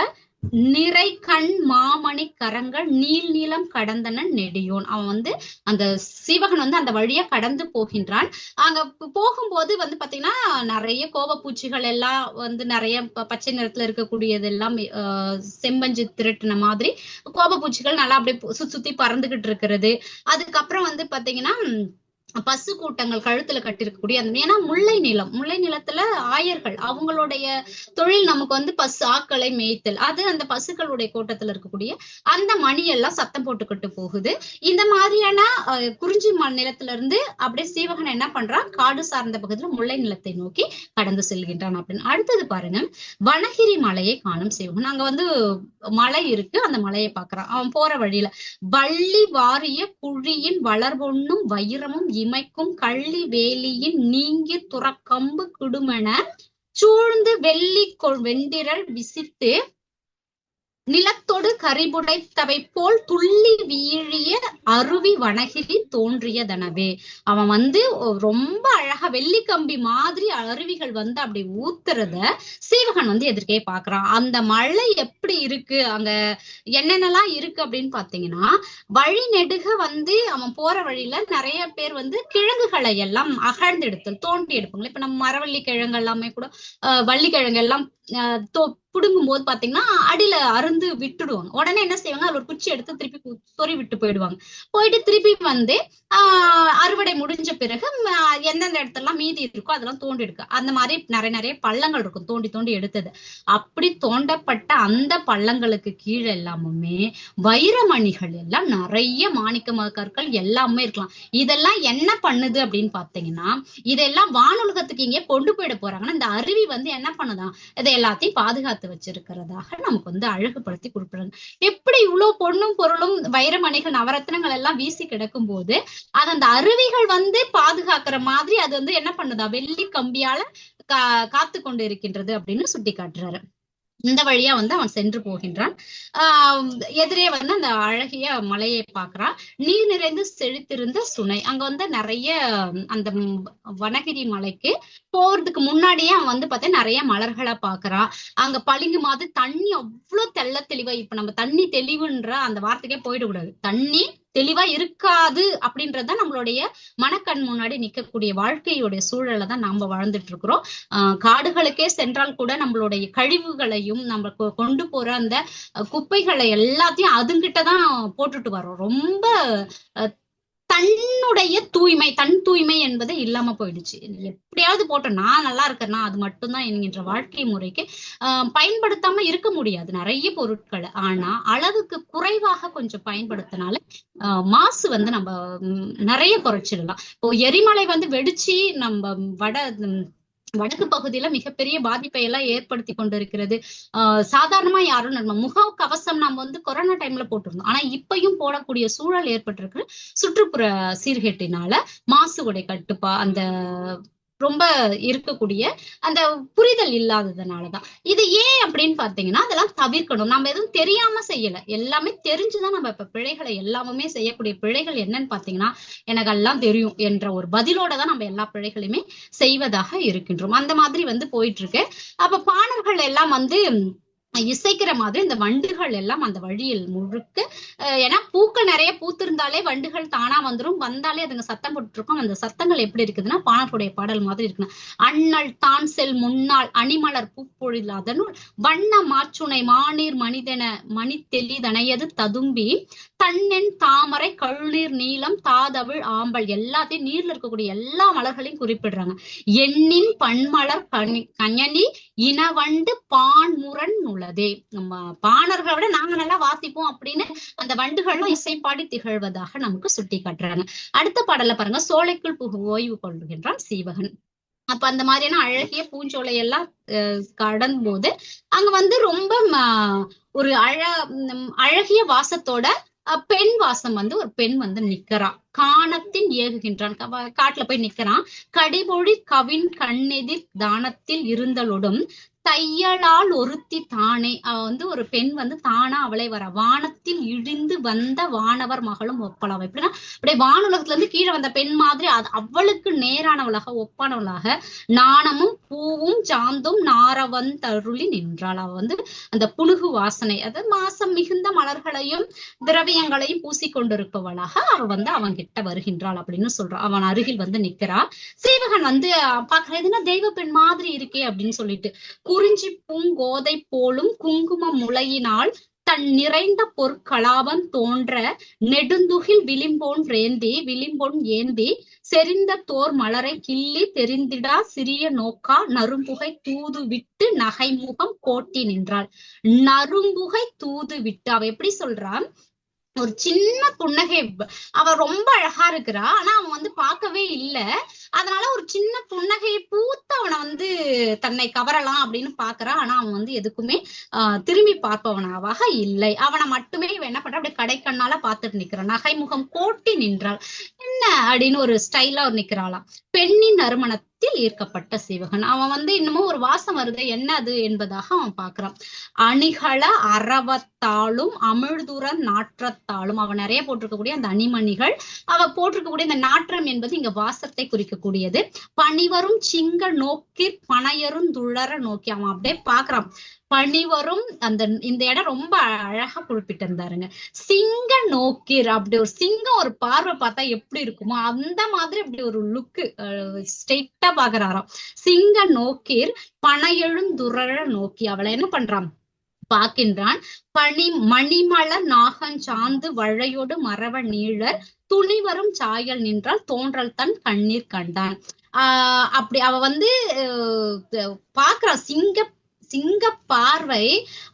நிறை கண் மாமணி கரங்கள் நீள் நீளம் கடந்தன நெடியோன். அவன் வந்து அந்த சீவகன் வந்து அந்த வழியா கடந்து போகின்றான். அங்க போகும்போது வந்து பாத்தீங்கன்னா நிறைய கோபப்பூச்சிகள் எல்லாம் வந்து நிறைய பச்சை நிறத்துல இருக்கக்கூடியது எல்லாம் செம்பஞ்சு திரட்டின மாதிரி கோபப்பூச்சிகள் நல்லா அப்படியே சுத்தி பறந்துகிட்டு இருக்கிறது. அதுக்கப்புறம் வந்து பாத்தீங்கன்னா பசு கூட்டங்கள் கழுத்துல கட்டிருக்கக்கூடிய அந்த, ஏன்னா முல்லை நிலத்துல ஆயர்கள் அவங்களுடைய தொழில் நமக்கு வந்து பசு ஆக்களை மேய்த்தல், அது அந்த பசுக்களுடைய கூட்டத்துல இருக்கக்கூடிய அந்த மணி எல்லாம் சத்தம் போட்டுக்கிட்டு போகுது. இந்த மாதிரியான குறிஞ்சி நிலத்துல இருந்து அப்படியே சீவகன் என்ன பண்றான், காடு சார்ந்த பகுதியில முல்லை நிலத்தை நோக்கி கடந்து செல்கின்றான் அப்படின்னு. அடுத்தது பாருங்க, வனகிரி மலையை காணும் சீவகன். அங்க வந்து மலை இருக்கு, அந்த மலையை பாக்குறான். அவன் போற வழியில வள்ளி வாரிய குழியின் வளர்வொன்னும் வைரமும் இமைக்கும் கள்ளி வேலியின் நீங்கி துறக்கம்பு கிடுமென சூழ்ந்து வெண்டிரல் விசித்து நிலத்தொடு கரிபுடைத்தவை போல் துள்ளி வீழிய அருவி வனகிரி தோன்றியதனவே. அவன் வந்து ரொம்ப அழகா வெள்ளிக்கம்பி மாதிரி அருவிகள் வந்து அப்படி ஊத்துறத சீவகன் வந்து எதிர்க்கே பாக்குறான். அந்த மழை எப்படி இருக்கு, அங்க என்னென்னலாம் இருக்கு அப்படின்னு பாத்தீங்கன்னா, வழி நெடுக வந்து அவன் போற வழியில நிறைய பேர் வந்து கிழங்குகளை எல்லாம் அகழ்ந்து எடுத்தல் தோண்டி எடுப்பாங்க. இப்ப நம்ம மரவள்ளி கிழங்கு எல்லாமே கூட வள்ளிக்கிழங்கு எல்லாம் புடுங்கும் போது பாத்தீங்கன்னா அடியில அருந்து விட்டுடுவாங்க. உடனே என்ன செய்வாங்க, அதுல ஒரு குச்சி எடுத்து திருப்பி சொறி விட்டு போயிட்டு திருப்பி வந்து அறுவடை முடிஞ்ச பிறகு எந்தெந்த இடத்தெல்லாம் மீதி இருக்கோ அதெல்லாம் தோண்டி எடுக்க, அந்த மாதிரி நிறைய பள்ளங்கள் இருக்கும் தோண்டி எடுத்தது. அப்படி தோண்டப்பட்ட அந்த பள்ளங்களுக்கு கீழே எல்லாமே வைரமணிகள் எல்லாம் நிறைய மாணிக்க கற்கள் எல்லாமே இருக்கலாம். இதெல்லாம் என்ன பண்ணுது அப்படின்னு பாத்தீங்கன்னா, இதெல்லாம் வானுலகத்துக்கு இங்கே கொண்டு போயிட போறாங்கன்னா இந்த அருவி வந்து என்ன பண்ணுதான், இதை எல்லாத்தையும் பாதுகாத்து வச்சிருக்கிறதாக நமக்கு வந்து அழகுபடுத்தி குறிப்பிடுறாங்க. எப்படி இவ்வளவு பொண்ணும் பொருளும் வைரமணிகள் நவரத்னங்கள் எல்லாம் வீசி கிடக்கும் போது அது அந்த அருவிகள் வந்து பாதுகாக்கிற மாதிரி அது வந்து என்ன பண்ணுதா, வெள்ளி கம்பியால காத்து கொண்டு இருக்கின்றது அப்படின்னு சுட்டி காட்டுறாரு. இந்த வழியா வந்து அவன் சென்று போகின்றான். எதிரே வந்து அந்த அழகிய மலையை பார்க்கிறான். நீர் நிறைந்து செழித்திருந்த சுனை, அங்க வந்து நிறைய அந்த வனகிரி மலைக்கு போறதுக்கு முன்னாடியே அவன் வந்து பார்த்தா நிறைய மலர்களை பாக்குறான். அங்க பளிங்கு மாதிரி தண்ணி அவ்வளவு தெள்ள தெளிவா, இப்ப நம்ம தண்ணி தெளிவுன்ற அந்த வார்த்தைக்கே போயிடக்கூடாது, தண்ணி தெளிவா இருக்காது அப்படின்றதுதான் நம்மளுடைய மனக்கண் முன்னாடி நிக்கக்கூடிய வாழ்க்கையுடைய சூழலை தான் நாம வாழ்ந்துட்டு இருக்கிறோம். காடுகளுக்கே சென்றால் கூட நம்மளுடைய கழிவுகளையும் நம்ம கொண்டு போற அந்த குப்பைகளை எல்லாத்தையும் அதுங்கிட்டதான் போட்டுட்டு வரோம். ரொம்ப தன்னுடைய தன் தூய்மை என்பது இல்லாம போயிடுச்சு. எப்படியாவது போட்ட நான் நல்லா இருக்கேன்னா அது மட்டும்தான் என்கின்ற வாழ்க்கை முறைக்கு பயன்படுத்தாம இருக்க முடியாது நிறைய பொருட்களை. ஆனா அளவுக்கு குறைவாக கொஞ்சம் பயன்படுத்தினால மாசு வந்து நம்ம நிறைய குறைச்சிடலாம். இப்போ எரிமலை வந்து வெடிச்சு நம்ம வடக்கு பகுதியில மிகப்பெரிய பாதிப்பை எல்லாம் ஏற்படுத்தி கொண்டிருக்கிறது. சாதாரணமா யாரும் நம்ம முக கவசம் நம்ம வந்து கொரோனா டைம்ல போட்டிருந்தோம், ஆனா இப்பயும் போடக்கூடிய சூழல் ஏற்பட்டிருக்கு. சுற்றுப்புற சீர்கேட்டினால மாசுடைய கட்டுப்பா அந்த ரொம்ப இருக்கக்கூடிய அந்த புரிதல் இல்லாததுனாலதான். இது ஏன் அப்படின்னு பாத்தீங்கன்னா அதெல்லாம் தவிர்க்கணும். நம்ம எதுவும் தெரியாம செய்யல, எல்லாமே தெரிஞ்சுதான் நம்ம இப்ப பிழைகளை எல்லாமே செய்யக்கூடிய பிழைகள் என்னன்னு பாத்தீங்கன்னா எனக்கு எல்லாம் தெரியும் என்ற ஒரு பதிலோட தான் நம்ம எல்லா பிழைகளையுமே செய்வதாக இருக்கின்றோம். அந்த மாதிரி வந்து போயிட்டு இருக்கு. அப்ப பாணர்கள் எல்லாம் வந்து இசைக்கிற மாதிரி இந்த வண்டுகள் எல்லாம் அந்த வழியில் முழுக்க, ஏன்னா பூக்கள் நிறைய பூத்திருந்தாலே வண்டுகள் தானா வந்துரும், வந்தாலே அதுங்க சத்தம் போட்டு இருக்கும். அந்த சத்தங்கள் எப்படி இருக்குதுன்னா பாணர்களுடைய பாடல் மாதிரி இருக்குன்னா, அண்ணல் தான் செல் முன்னாள் அணிமலர் பூப்பொழில் அதனுள் வண்ண மாச்சுனை மாநீர் மனிதன மணித்தெளிதனையது ததும்பி தன்னென் தாமரை கழுநீர் நீலம் தாதவிழ் ஆம்பல், எல்லாத்தையும் நீர்ல இருக்கக்கூடிய எல்லா மலர்களையும் குறிப்பிடுறாங்க. எண்ணின் பன்மலர் கஞனி இனவண்டு பான்முரண் உள்ளதே, நம்ம பாணர்களை விட நாங்க நல்லா வாசிப்போம் அப்படின்னு அந்த வண்டுகளும் இசைப்பாடி திகழ்வதாக நமக்கு சுட்டி காட்டுறாங்க. அடுத்த பாடல பாருங்க, சோலைக்குள் புகு ஓய்வு கொள்கின்றான் சீவகன். அப்ப அந்த மாதிரியான அழகிய பூஞ்சோலை எல்லாம் கடந்து போது அங்க வந்து ரொம்ப ஒரு அழகிய வாசத்தோட பெண் வாசம் வந்து ஒரு பெண் வந்து நிக்கிறான், காணத்தின் ஏகுகின்றான், காட்டுல போய் நிக்கிறான். கடிமொழி கவின் கண்ணெதிர் தானத்தில் இருந்தலொடும் தையலால் ஒருத்தி தானே. அவ வந்து ஒரு பெண் வந்து தானா அவளை வர வானத்தில் இடிந்து வந்த வானவர் மகளும் ஒப்பளவ. எப்படின்னா அப்படியே வானுலகத்துல இருந்து கீழே வந்த பெண் மாதிரி அவளுக்கு நேரானவளாக ஒப்பானவளாக நாணமும் பூவும் சாந்தும் நாரவந்தருளி நின்றாள். அவ வந்து அந்த புனுகு வாசனை, அதாவது மாசம் மிகுந்த மலர்களையும் திரவியங்களையும் பூசிக்கொண்டிருப்பவளாக அவ வந்து அவன் கிட்ட வருகின்றாள் அப்படின்னு சொல்றான். அவன் அருகில் வந்து நிக்கிறா. சீவகன் வந்து பாக்குறதுன்னா தெய்வ பெண் மாதிரி இருக்கே அப்படின்னு சொல்லிட்டு, குறிஞ்சி பூங்கோதை போலும் குங்கும முளையினால் தன் நிறைந்த பொற்களாவன் தோன்ற நெடுந்துகில் விளிம்பொன் ஏந்தி செறிந்த தோர் மலரை கிள்ளி தெரிந்திடா சிறிய நோக்கா நறும்புகை தூது விட்டு நகைமுகம் கோட்டி நின்றாள். நறும்புகை தூது விட்டு அவ எப்படி சொல்றான், ஒரு சின்ன புன்னகை. அவ ரொம்ப அழகா இருக்கிறா, ஆனா அவன் வந்து பார்க்கவே இல்லை. அதனால ஒரு சின்ன புன்னகையை பூத்து அவனை வந்து தன்னை கவரலாம் அப்படின்னு பாக்குறான். ஆனா அவன் வந்து எதுக்குமே திரும்பி பார்ப்பவனாவாக இல்லை. அவனை மட்டுமே இவன் என்ன பண்ற, அப்படியே கடைக்கண்ணால பார்த்துட்டு நிக்கிறான். நகைமுகம் கோட்டி நின்றாள். என்ன அப்படின்னு ஒரு ஸ்டைலா ஒரு நிக்கிறாளாம். பெண்ணின் நறுமணத்தில் ஈர்க்கப்பட்ட சீவகன் அவன் வந்து இன்னமும் ஒரு வாசம் வருது, என்ன அது என்பதாக அவன் பாக்குறான். அணிகள அறவத்தாலும் அமிழ்துர நாற்றத்தாலும், அவன் நிறைய போட்டிருக்கக்கூடிய அந்த அணிமணிகள், அவ போட்டிருக்கக்கூடிய அந்த நாற்றம் என்பது இங்க வாசத்தை குறிக்கக்கூடியது. பணிவரும் சிங்க நோக்கி பனையரும் துள்ளர நோக்கி, அவன் அப்படியே பாக்குறான். பணிவரும் அந்த இந்த இடம் ரொம்ப அழகா குறிப்பிட்டிருந்தாருங்க. சிங்க நோக்கீர், அப்படி ஒரு சிங்கம் ஒரு பார்வை பார்த்தா எப்படி இருக்குமோ அந்த மாதிரி அப்படி ஒரு லுக்கு ஸ்ட்ரெயிட்டா பாக்குறாராம். சிங்க நோக்கீர் பனையெழுந்துற நோக்கி, அவளை என்ன பண்றான் பார்க்கின்றான். மணிமல நாகஞ்சாந்து வழையோடு மரவ நீழர் துணிவரும் சாயல் நின்றால் தோன்றல் தன் கண்ணீர் கண்டான். அப்படி அவ வந்து பாக்குறா சிங்க பார்வை,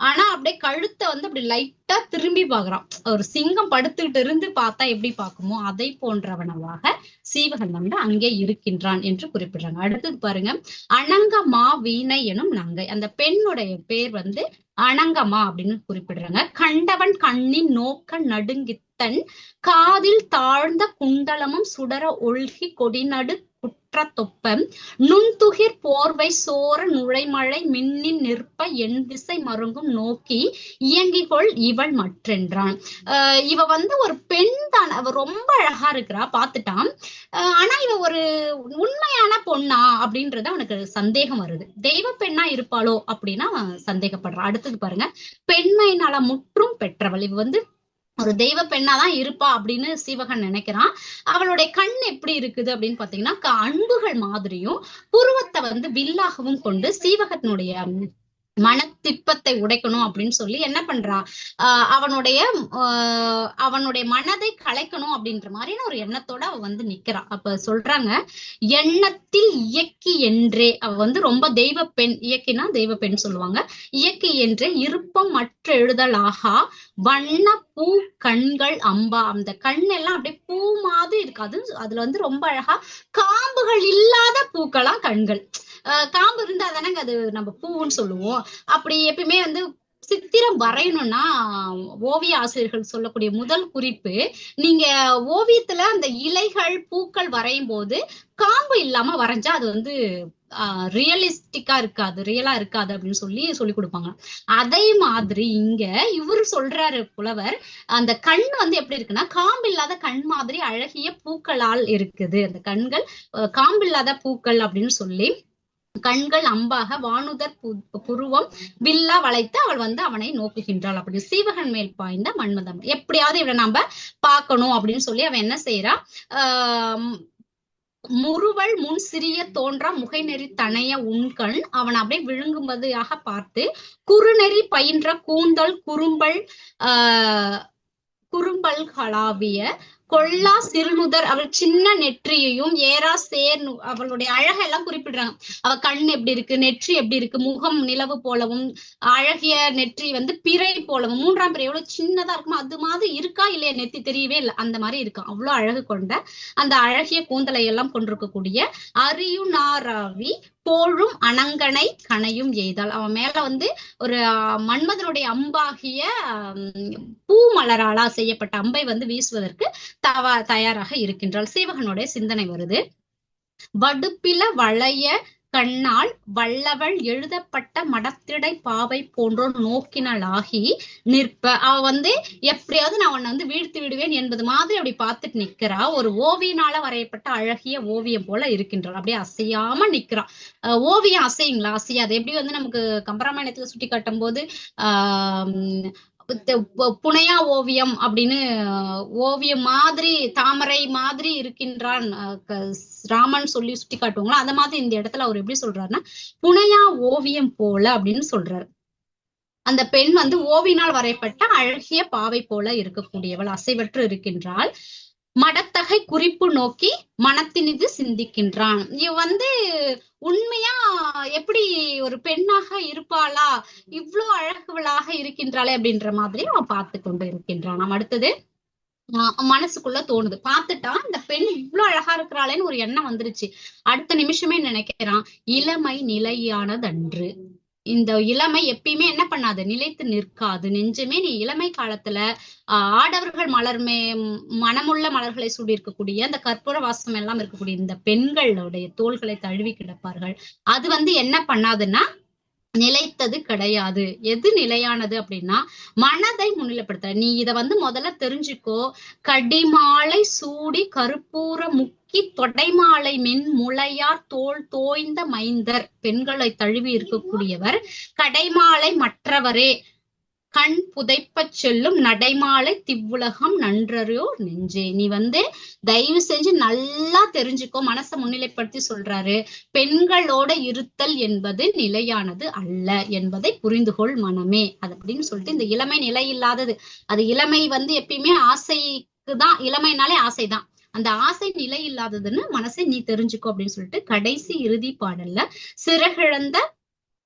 ஆனா அப்படியே கழுத்தை வந்து அப்படி லைட்டா திரும்பி பாக்குறான். ஒரு சிங்கம் படுத்துக்கிட்டு இருந்து பார்த்தா எப்படி பாக்குமோ அதை போன்றவனவாக சீவகன் வந்து அங்கே இருக்கின்றான் என்று குறிப்பிடுறாங்க. அடுத்தது பாருங்க, அனங்கமா வீணை எனும் நங்கை. அந்த பெண்ணுடைய பேர் வந்து அனங்கமா அப்படின்னு குறிப்பிடுறாங்க. கண்டவன் கண்ணின் நோக்க நடுங்கித்தன் காதில் தாழ்ந்த குண்டலமும் சுடர ஒழ்கி கொடிநடு குற்ற தொப்பம் நுண்துகிர் போர்வை சோர நுழைமழை மின்னின் நிற்ப என் திசை மருங்கும் நோக்கி இயங்கிகொள் இவள் மற்றென்றான். இவ வந்து ஒரு பெண் தான், அவ ரொம்ப அழகா இருக்கிறா பார்த்துட்டான். ஆனா இவ ஒரு உண்மையான பொண்ணா அப்படின்றது அவனுக்கு சந்தேகம் வருது. தெய்வ பெண்ணா இருப்பாளோ அப்படின்னு அவன் சந்தேகப்படுறான். அடுத்தது பாருங்க, பெண்மை நலம் முற்றும் பெற்றவள். இவ வந்து ஒரு தெய்வ பெண்ணாதான் இருப்பா அப்படின்னு சீவகன் நினைக்கிறான். அவளுடைய கண் எப்படி இருக்குது அப்படின்னு பாத்தீங்கன்னா அன்புகள் மாதிரியும் புருவத்தை வந்து வில்லாகவும் கொண்டு சீவகத்தினுடைய மனத்திற்பத்தை உடைக்கணும் அப்படின்னு சொல்லி என்ன பண்றா, அவனுடைய மனதை கலைக்கணும் அப்படின்ற மாதிரியான ஒரு எண்ணத்தோட அவ வந்து நிக்கிறா. அப்ப சொல்றாங்க, எண்ணத்தில் இயக்கி என்றே, அவ வந்து ரொம்ப தெய்வ பெண், இயக்கினா தெய்வ பெண் சொல்லுவாங்க, இயக்கி என்றே இருப்பம் மற்ற எழுதலாகா வண்ண பூ கண்கள் அம்பா. அந்த கண் எல்லாம் அப்படியே பூ மாதிரி இருக்காது, அதுல வந்து ரொம்ப அழகா காம்புகள் இல்லாத பூக்களா கண்கள். காம்பு இருந்தா தானங்க அது நம்ம பூன்னு சொல்லுவோம். அப்படி எப்பயுமே வந்து சித்திரம் வரையணும்னா ஓவிய ஆசிரியர்கள் சொல்லக்கூடிய முதல் குறிப்பு, நீங்க ஓவியத்துல அந்த இலைகள் பூக்கள் வரையும் போது காம்பு இல்லாம வரைஞ்சா அது வந்து ரியலிஸ்டிக்கா இருக்காது, ரியலா இருக்காது அப்படின்னு சொல்லி கொடுப்பாங்க. அதே மாதிரி இங்க இவரு சொல்றாரு புலவர், அந்த கண் வந்து எப்படி இருக்குன்னா காம்பு இல்லாத கண் மாதிரி அழகிய பூக்களால் இருக்குது. அந்த கண்கள் காம்பு இல்லாத பூக்கள் அப்படின்னு சொல்லி, கண்கள் அம்பாக வானுதர் புருவம் வில்லா வளைத்து அவள் வந்து அவனை நோக்குகின்றாள். அப்படி சீவகன் மேல் பாய்ந்த மன்மதம், எப்படியாவது இவனை நாம பார்க்கணும் அப்படின்னு சொல்லி அவன் என்ன செய்யறா, முறுவல் முன் சிறிய தோன்றா முகை நெறி தனைய உண்கண் அவன் அப்படியே விழுங்கும்பதாக பார்த்து குறுநெறி பயின்ற கூந்தல் குறும்பல்களாவிய கொல்லா சிறுநுதர், அவள் சின்ன நெற்றியையும் ஏறா சேர் அவளுடைய அழகெல்லாம் குறிப்பிடுறாங்க. அவ கண் எப்படி இருக்கு, நெற்றி எப்படி இருக்கு, முகம் நிலவு போலவும், அழகிய நெற்றி வந்து பிறை போலவும், 3ஆம் பிறை எவ்வளவு சின்னதா இருக்குமோ அது மாதிரி இருக்கா இல்லையா, நெத்தி தெரியவே இல்லை, அந்த மாதிரி இருக்கும். அவ்வளவு அழகு கொண்ட அந்த அழகிய கூந்தலை எல்லாம் கொண்டிருக்கக்கூடிய அரியுனாராவி போழும் அணங்கனை கனையும் எய்தால், அவன் மேல வந்து ஒரு மன்மதனுடைய அம்பாகிய பூ மலராலா செய்யப்பட்ட அம்பை வந்து வீசுவதற்கு தயாராக இருக்கின்றாள். சீவகனுடைய சிந்தனை வருது. வடுப்பில வளைய கண்ணால் வல்லவள் எழுதப்பட்ட மடத்திடை பாவை போன்றோர் நோக்கினளாகி நிற்ப, அவ வந்து எப்படியாவது நான் உன்னை வந்து வீழ்த்தி விடுவேன் என்பது மாதிரி அப்படி பார்த்துட்டு நிக்கிறா. ஒரு ஓவியனால வரையப்பட்ட அழகிய ஓவியம் போல இருக்கின்றாள். அப்படியே அசையாம நிக்கிறான். ஓவியம் அசையுங்களா? அசையாது. எப்படி வந்து நமக்கு கம்பராமாயணத்துல சுட்டி காட்டும் போது புனையா ஓவியம் அப்படின்னு ஓவியம் மாதிரி தாமரை மாதிரி இருக்கின்றான் ராமன் சொல்லி சுட்டி காட்டுவாங்களா, அந்த மாதிரி இந்த இடத்துல அவர் எப்படி சொல்றாருன்னா புனையா ஓவியம் போல அப்படின்னு சொல்றாரு. அந்த பெண் வந்து ஓவியினால் வரையப்பட்ட அழகிய பாவை போல இருக்கக்கூடியவள், அசைவற்று இருக்கின்றாள். மடத்தகை குறிப்பு நோக்கி மனத்தினிது சிந்திக்கின்றான். இவ வந்து உண்மையா எப்படி ஒரு பெண்ணாக இருப்பாளா, இவ்வளவு அழகுவளாக இருக்கின்றாளே அப்படின்ற மாதிரி அவன் பார்த்து கொண்டு இருக்கின்றான். நம்ம அடுத்தது மனசுக்குள்ள தோணுது, பார்த்துட்டா இந்த பெண் இவ்வளவு அழகா இருக்கிறாளேன்னு ஒரு எண்ணம் வந்துருச்சு. அடுத்த நிமிஷமே நினைக்கிறான், இளமை நிலையானதன்று. இந்த இளமை எப்பயுமே என்ன பண்ணாது, நிலைத்து நிற்காது. நெஞ்சமே நீ இளமை காலத்துல ஆடவர்கள் மனமுள்ள மலர்களை சூடி இருக்கக்கூடிய அந்த கற்பூர வாசம் எல்லாம் இருக்கக்கூடிய இந்த பெண்களுடைய தோள்களை தழுவி கிடப்பார்கள். அது வந்து என்ன பண்ணாதுன்னா நிலைத்தது கிடையாது. எது நிலையானது அப்படின்னா மனதை முன்னிலைப்படுத்த. நீ இத வந்து முதல்ல தெரிஞ்சுக்கோ. கடிமாலை சூடி கருப்பூர முக்கி தொடைமாலை மென் முளையார் தோல் தோய்ந்த மைந்தர், பெண்களை தழுவி இருக்கக்கூடியவர். கடைமாலை மற்றவரே கண் புதைப்ப செல்லும் நடைமாலை திவ்வுலகம் நன்றறியோ நெஞ்சே. நீ வந்து தயவு செஞ்சு நல்லா தெரிஞ்சுக்கோ, மனசை முன்னிலைப்படுத்தி சொல்றாரு. பெண்களோட இருத்தல் என்பது நிலையானது அல்ல என்பதை புரிந்துகொள் மனமே, அது அப்படின்னு சொல்லிட்டு இந்த இளமை நிலை இல்லாதது. அது இளமை வந்து எப்பயுமே ஆசைக்குதான், இளமைனாலே ஆசைதான். அந்த ஆசை நிலை இல்லாததுன்னு மனசை நீ தெரிஞ்சுக்கோ அப்படின்னு சொல்லிட்டு கடைசி இறுதி பாடல்ல சிறகிழந்த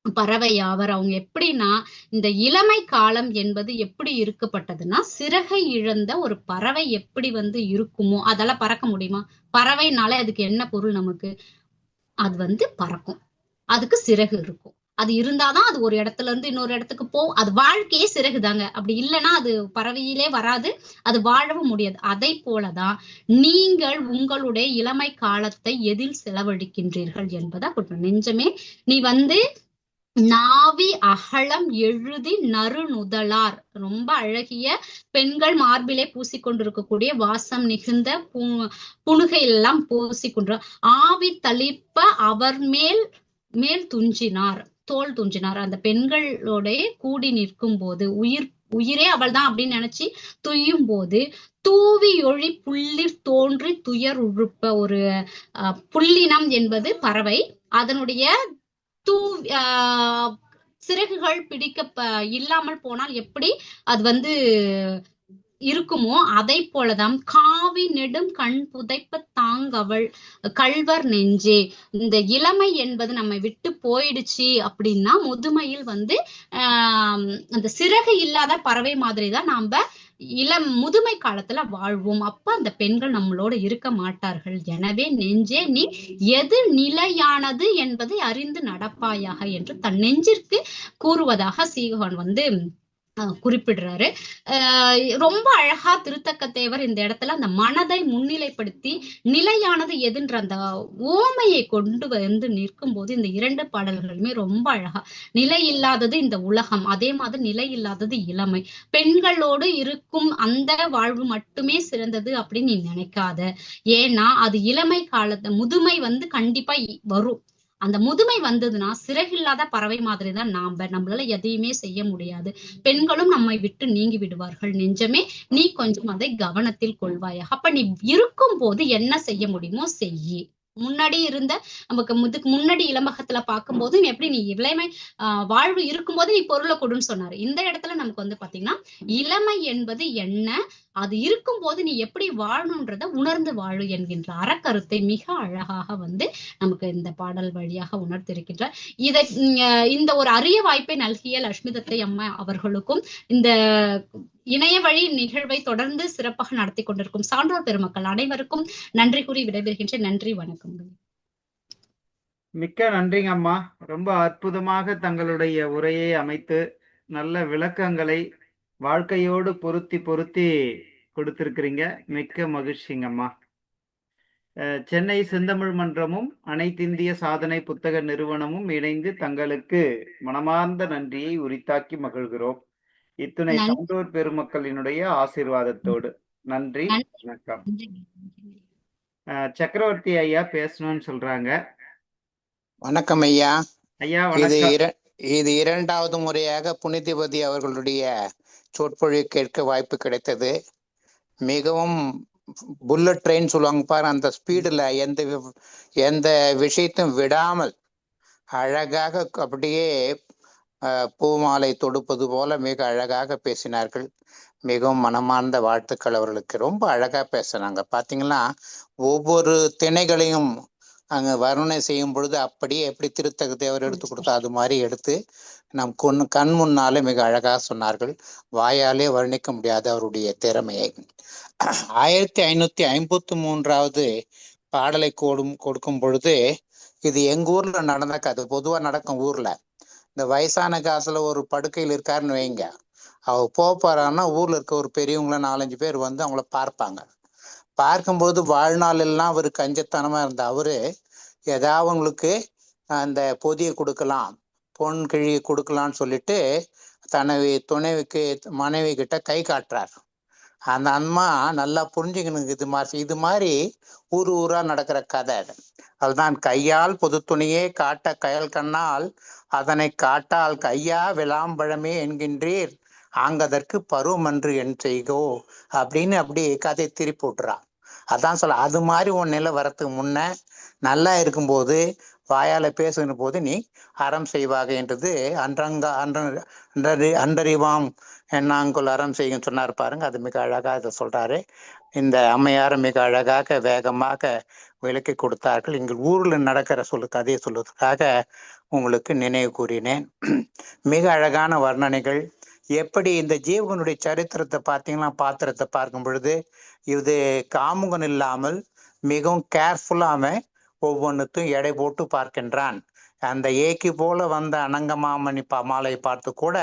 பறவையாவர். அவங்க எப்படின்னா இந்த இளமை காலம் என்பது எப்படி இருக்கப்பட்டதுன்னா சிறகை இழந்த ஒரு பறவை எப்படி வந்து இருக்குமோ அதெல்லாம் பறக்க முடியுமா? பறவைனாலே அதுக்கு என்ன பொருள் நமக்கு? அது வந்து பறக்கும், அதுக்கு சிறகு இருக்கும். அது இருந்தாதான் அது ஒரு இடத்துல இருந்து இன்னொரு இடத்துக்கு போகும். அது வாழ்க்கையே சிறகு தாங்க. அப்படி இல்லைன்னா அது பறவையிலே வராது, அது வாழவும் முடியாது. அதை போலதான் நீங்கள் உங்களுடைய இளமை காலத்தை எதில் செலவழிக்கின்றீர்கள் என்பதா கொடுப்பேன். நெஞ்சமே நீ வந்து நாவி அகலம் எழுதி நறுநுதலார், ரொம்ப அழகிய பெண்கள் மார்பிலே பூசிக்கொண்டிருக்கக்கூடிய வாசம் மிகுந்த புணுகை எல்லாம் பூசிக்கொண்டு ஆவி தளிர்ப்ப அவர் மேல் துஞ்சினார், தோல் துஞ்சினார். அந்த பெண்களோட கூடி நிற்கும் போது உயிரே அவள் தான் அப்படின்னு நினைச்சு துய்யும் போது தூவி ஒளி புள்ளிர் தோன்றி துயர் உழுப்ப. ஒரு புள்ளினம் என்பது பறவை, அதனுடைய சிறகுகள் இல்லாமல் போனால் எப்படி அது வந்து இருக்குமோ அதை போலதான் காவி நெடும் கண் புதைப்ப தாங்கவள் கள்வர் நெஞ்சே. இந்த இளமை என்பது நம்மை விட்டு போயிடுச்சு அப்படின்னா முதுமையில் வந்து அந்த சிறகு இல்லாத பறவை மாதிரிதான் நாம முதுமை காலத்துல வாழ்வோம். அப்ப அந்த பெண்கள் நம்மளோட இருக்க மாட்டார்கள். எனவே நெஞ்சே நீ எது நிலையானது என்பதை அறிந்து நடப்பாயாக என்று தன் நெஞ்சிற்கு கூறுவதாக சீகவன் வந்து குறிப்பிடுறாரு. ரொம்ப அழகா திருத்தக்கத்தேவர் இந்த இடத்துல அந்த மனதை முன்னிலைப்படுத்தி நிலையானது எதுன்ற அந்த ஓமையை கொண்டு வந்து நிற்கும் போது இந்த 2 பாடல்களுமே ரொம்ப அழகா, நிலை இல்லாதது இந்த உலகம், அதே மாதிரி நிலை இல்லாதது இளமை. பெண்களோடு இருக்கும் அந்த வாழ்வு மட்டுமே சிறந்தது அப்படின்னு நீ நினைக்காத. ஏன்னா அது இளமை காலத்தை, முதுமை வந்து கண்டிப்பா வரும். அந்த முதுமை வந்ததுன்னா சிறகில்லாத பறவை மாதிரிதான் நம்மளால எதையுமே செய்ய முடியாது. பெண்களும் நம்மை விட்டு நீங்கி விடுவார்கள். நெஞ்சமே நீ கொஞ்சம் அதை கவனத்தில் கொள்வாயாக. அப்ப நீ இருக்கும் போது என்ன செய்ய முடியுமோ செய்யி. முன்னாடி இருந்த நமக்கு முன்னாடி இளமகத்துல பார்க்கும்போது எப்படி நீ இளமை வாழ்வு இருக்கும்போது நீ பொருளை கொடுன்னு சொன்னாரு. இந்த இடத்துல நமக்கு வந்து பாத்தீங்கன்னா இளமை என்பது என்ன, அது இருக்கும்போது நீ எப்படி வாழணுன்றத உணர்ந்து வாழு என்கின்ற அறக்கருத்தை மிக அழகாக வந்து நமக்கு இந்த பாடல் வழியாக உணர்த்திருக்கின்றார். இதை இந்த ஒரு அரிய வாய்ப்பை நல்கிய லட்சுமி தத்தை அம்மா அவர்களுக்கும் இந்த இணைய வழி நிகழ்வை தொடர்ந்து சிறப்பாக நடத்தி கொண்டிருக்கும் சான்றோர் பெருமக்கள் அனைவருக்கும் நன்றி கூறி விடைபெறுகின்ற நன்றி, வணக்கம். மிக்க நன்றிங்க அம்மா. ரொம்ப அற்புதமாக தங்களுடைய உரையை அமைத்து நல்ல விளக்கங்களை வாழ்க்கையோடு பொருத்தி கொடுத்திருக்கிறீங்க. மிக்க மகிழ்ச்சிங்கம்மா. சென்னை செந்தமிழ் மன்றமும் அனைத்திந்திய சாதனை புத்தக நிறுவனமும் இணைந்து தங்களுக்கு மனமார்ந்த நன்றியை உரித்தாக்கி மகிழ்கிறோம். இத்துணை சான்றோர் பெருமக்களினுடைய ஆசீர்வாதத்தோடு நன்றி, வணக்கம். சக்கரவர்த்தி ஐயா பேசணும்னு சொல்றாங்க. வணக்கம் ஐயா. ஐயா இது இரண்டாவது முறையாக புனிதவதி அவர்களுடைய சொற்பொழிவு கேட்க வாய்ப்பு கிடைத்தது. மிகவும் புல்லட் ட்ரெயின் சொல்லுவாங்க பாரு, அந்த ஸ்பீடுல எந்த விஷயத்தையும் விடாமல் அழகாக அப்படியே பூமாலை தொடுப்பது போல மிக அழகாக பேசினார்கள். மிகவும் மனமார்ந்த வாழ்த்துக்கள் அவர்களுக்கு. ரொம்ப அழகா பேசுனாங்க. பாத்தீங்கன்னா ஒவ்வொரு திணைகளையும் அங்க வர்ணனை செய்யும் பொழுது அப்படியே எப்படி திருத்தக தேவர் எடுத்து கொடுத்தா அது மாதிரி எடுத்து நம் கண் முன்னாலே மிக அழகாக சொன்னார்கள். வாயாலே வர்ணிக்க முடியாத அவருடைய திறமையை. 1553வது பாடலை கொடுக்கும் பொழுது, இது எங்க ஊர்ல நடந்த கதை. பொதுவா நடக்கும் ஊர்ல இந்த வயசான காசுல ஒரு படுக்கையில் இருக்காருன்னு வைங்க, அவர் போறாருன்னா ஊர்ல இருக்க ஒரு பெரியவங்கள 4-5 பேர் வந்து அவங்கள பார்ப்பாங்க. பார்க்கும்போது வாழ்நாள் எல்லாம் அவரு கஞ்சத்தனமா இருந்த அவரு ஏதாவது அவங்களுக்கு அந்த பொதியை கொடுக்கலாம், பொன் கிழியை கொடுக்கலான்னு சொல்லிட்டு துணைவிக்கு மனைவி கிட்ட கை காட்டுறார். அந்த அம்மா நல்லா புரிஞ்சுக்கணும், இது மாதிரி ஊரா நடக்கிற கதை. அதுதான் கையால் பொது துணியே காட்ட கயல் கண்ணால் அதனை காட்டால் கையா விளாம்பழமே என்கின்றீர் ஆங்கதற்கு பருவமன்று என் செய்கோ அப்படின்னு அப்படி கதை திருப்பி விட்டுறான். அதான் சொல்ல, அது மாதிரி உன் நிலை வரத்துக்கு முன்ன நல்லா இருக்கும்போது வாயால பேசுகிற போது நீ அறம் செய்வாக என்றது அன்றறிவாம் என்னாங்குள் அறம் செய்யும் சொன்னார் பாருங்க. அது மிக அழகா இதை சொல்றாரு. இந்த அம்மையார மிக அழகாக வேகமாக விளக்கி கொடுத்தார்கள். எங்கள் ஊர்ல நடக்கிற கதையை சொல்வதற்காக உங்களுக்கு நினைவு கூறினேன். மிக அழகான வர்ணனைகள். எப்படி இந்த ஜீவகனுடைய சரித்திரத்தை பார்த்தீங்கன்னா, பாத்திரத்தை பார்க்கும் பொழுது இது காமுகன் இல்லாமல் மிகவும் கேர்ஃபுல்லாம ஒவ்வொன்றுத்தையும் எடை போட்டு பார்க்கின்றான். அந்த ஏக்கி போல வந்த அனங்கமாமணி மாலை பார்த்து கூட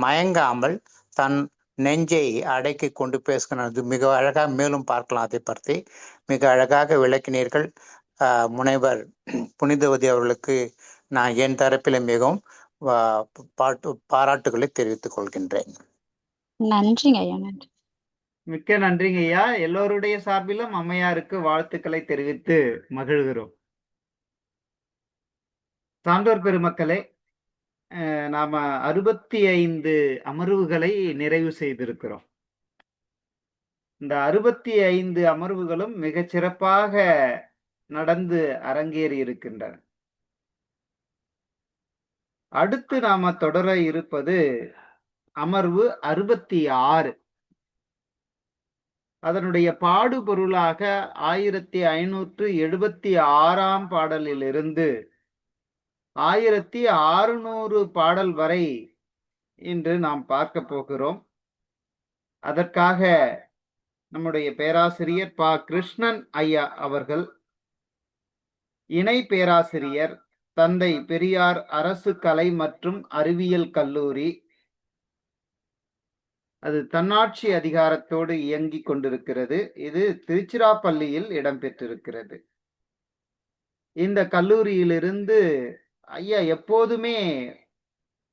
மயங்காமல் தன் நெஞ்சை அடக்கி கொண்டு பேசுகிறது. மிக அழகாக மேலும் பார்க்கலாம். அதை பற்றி மிக அழகாக விளக்கினீர்கள். முனைவர் புனிதவதி அவர்களுக்கு நான் என் தரப்பில் மிகவும் பாராட்டுகளை தெரிவித்துக் கொள்கின்றேன். நன்றிங்க ஐயா. நன்றி, மிக்க நன்றிங்க ஐயா. எல்லோருடைய சார்பிலும் அம்மையாருக்கு வாழ்த்துக்களை தெரிவித்து மகிழ்கிறோம். சான்றோர் பெருமக்களே, நாம 65 அமர்வுகளை நிறைவு செய்திருக்கிறோம். இந்த 65 அமர்வுகளும் மிகச் சிறப்பாக நடந்து அரங்கேறி இருக்கின்றன. அடுத்து நாம தொடர இருப்பது அமர்வு 66. அதனுடைய பாடுபொருளாக 1576ஆம் பாடலிலிருந்து 1600 பாடல் வரை இன்று நாம் பார்க்க போகிறோம். அதற்காக நம்முடைய பேராசிரியர் ப. கிருஷ்ணன் ஐயா அவர்கள், இணை பேராசிரியர், தந்தை பெரியார் அரசு கலை மற்றும் அறிவியல் கல்லூரி, அது தன்னாட்சி அதிகாரத்தோடு இயங்கிக் கொண்டிருக்கிறது. இது திருச்சிராப்பள்ளியில் இடம்பெற்றிருக்கிறது. இந்த கல்லூரியிலிருந்து ஐயா எப்போதுமே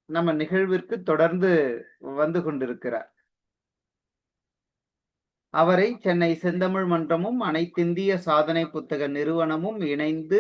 நம்ம நிகழ்விற்கு தொடர்ந்து வந்து கொண்டிருக்கிறார். அவரை சென்னை செந்தமிழ் மன்றமும் அனைத்திந்திய சாதனை புத்தக நிறுவனமும் இணைந்து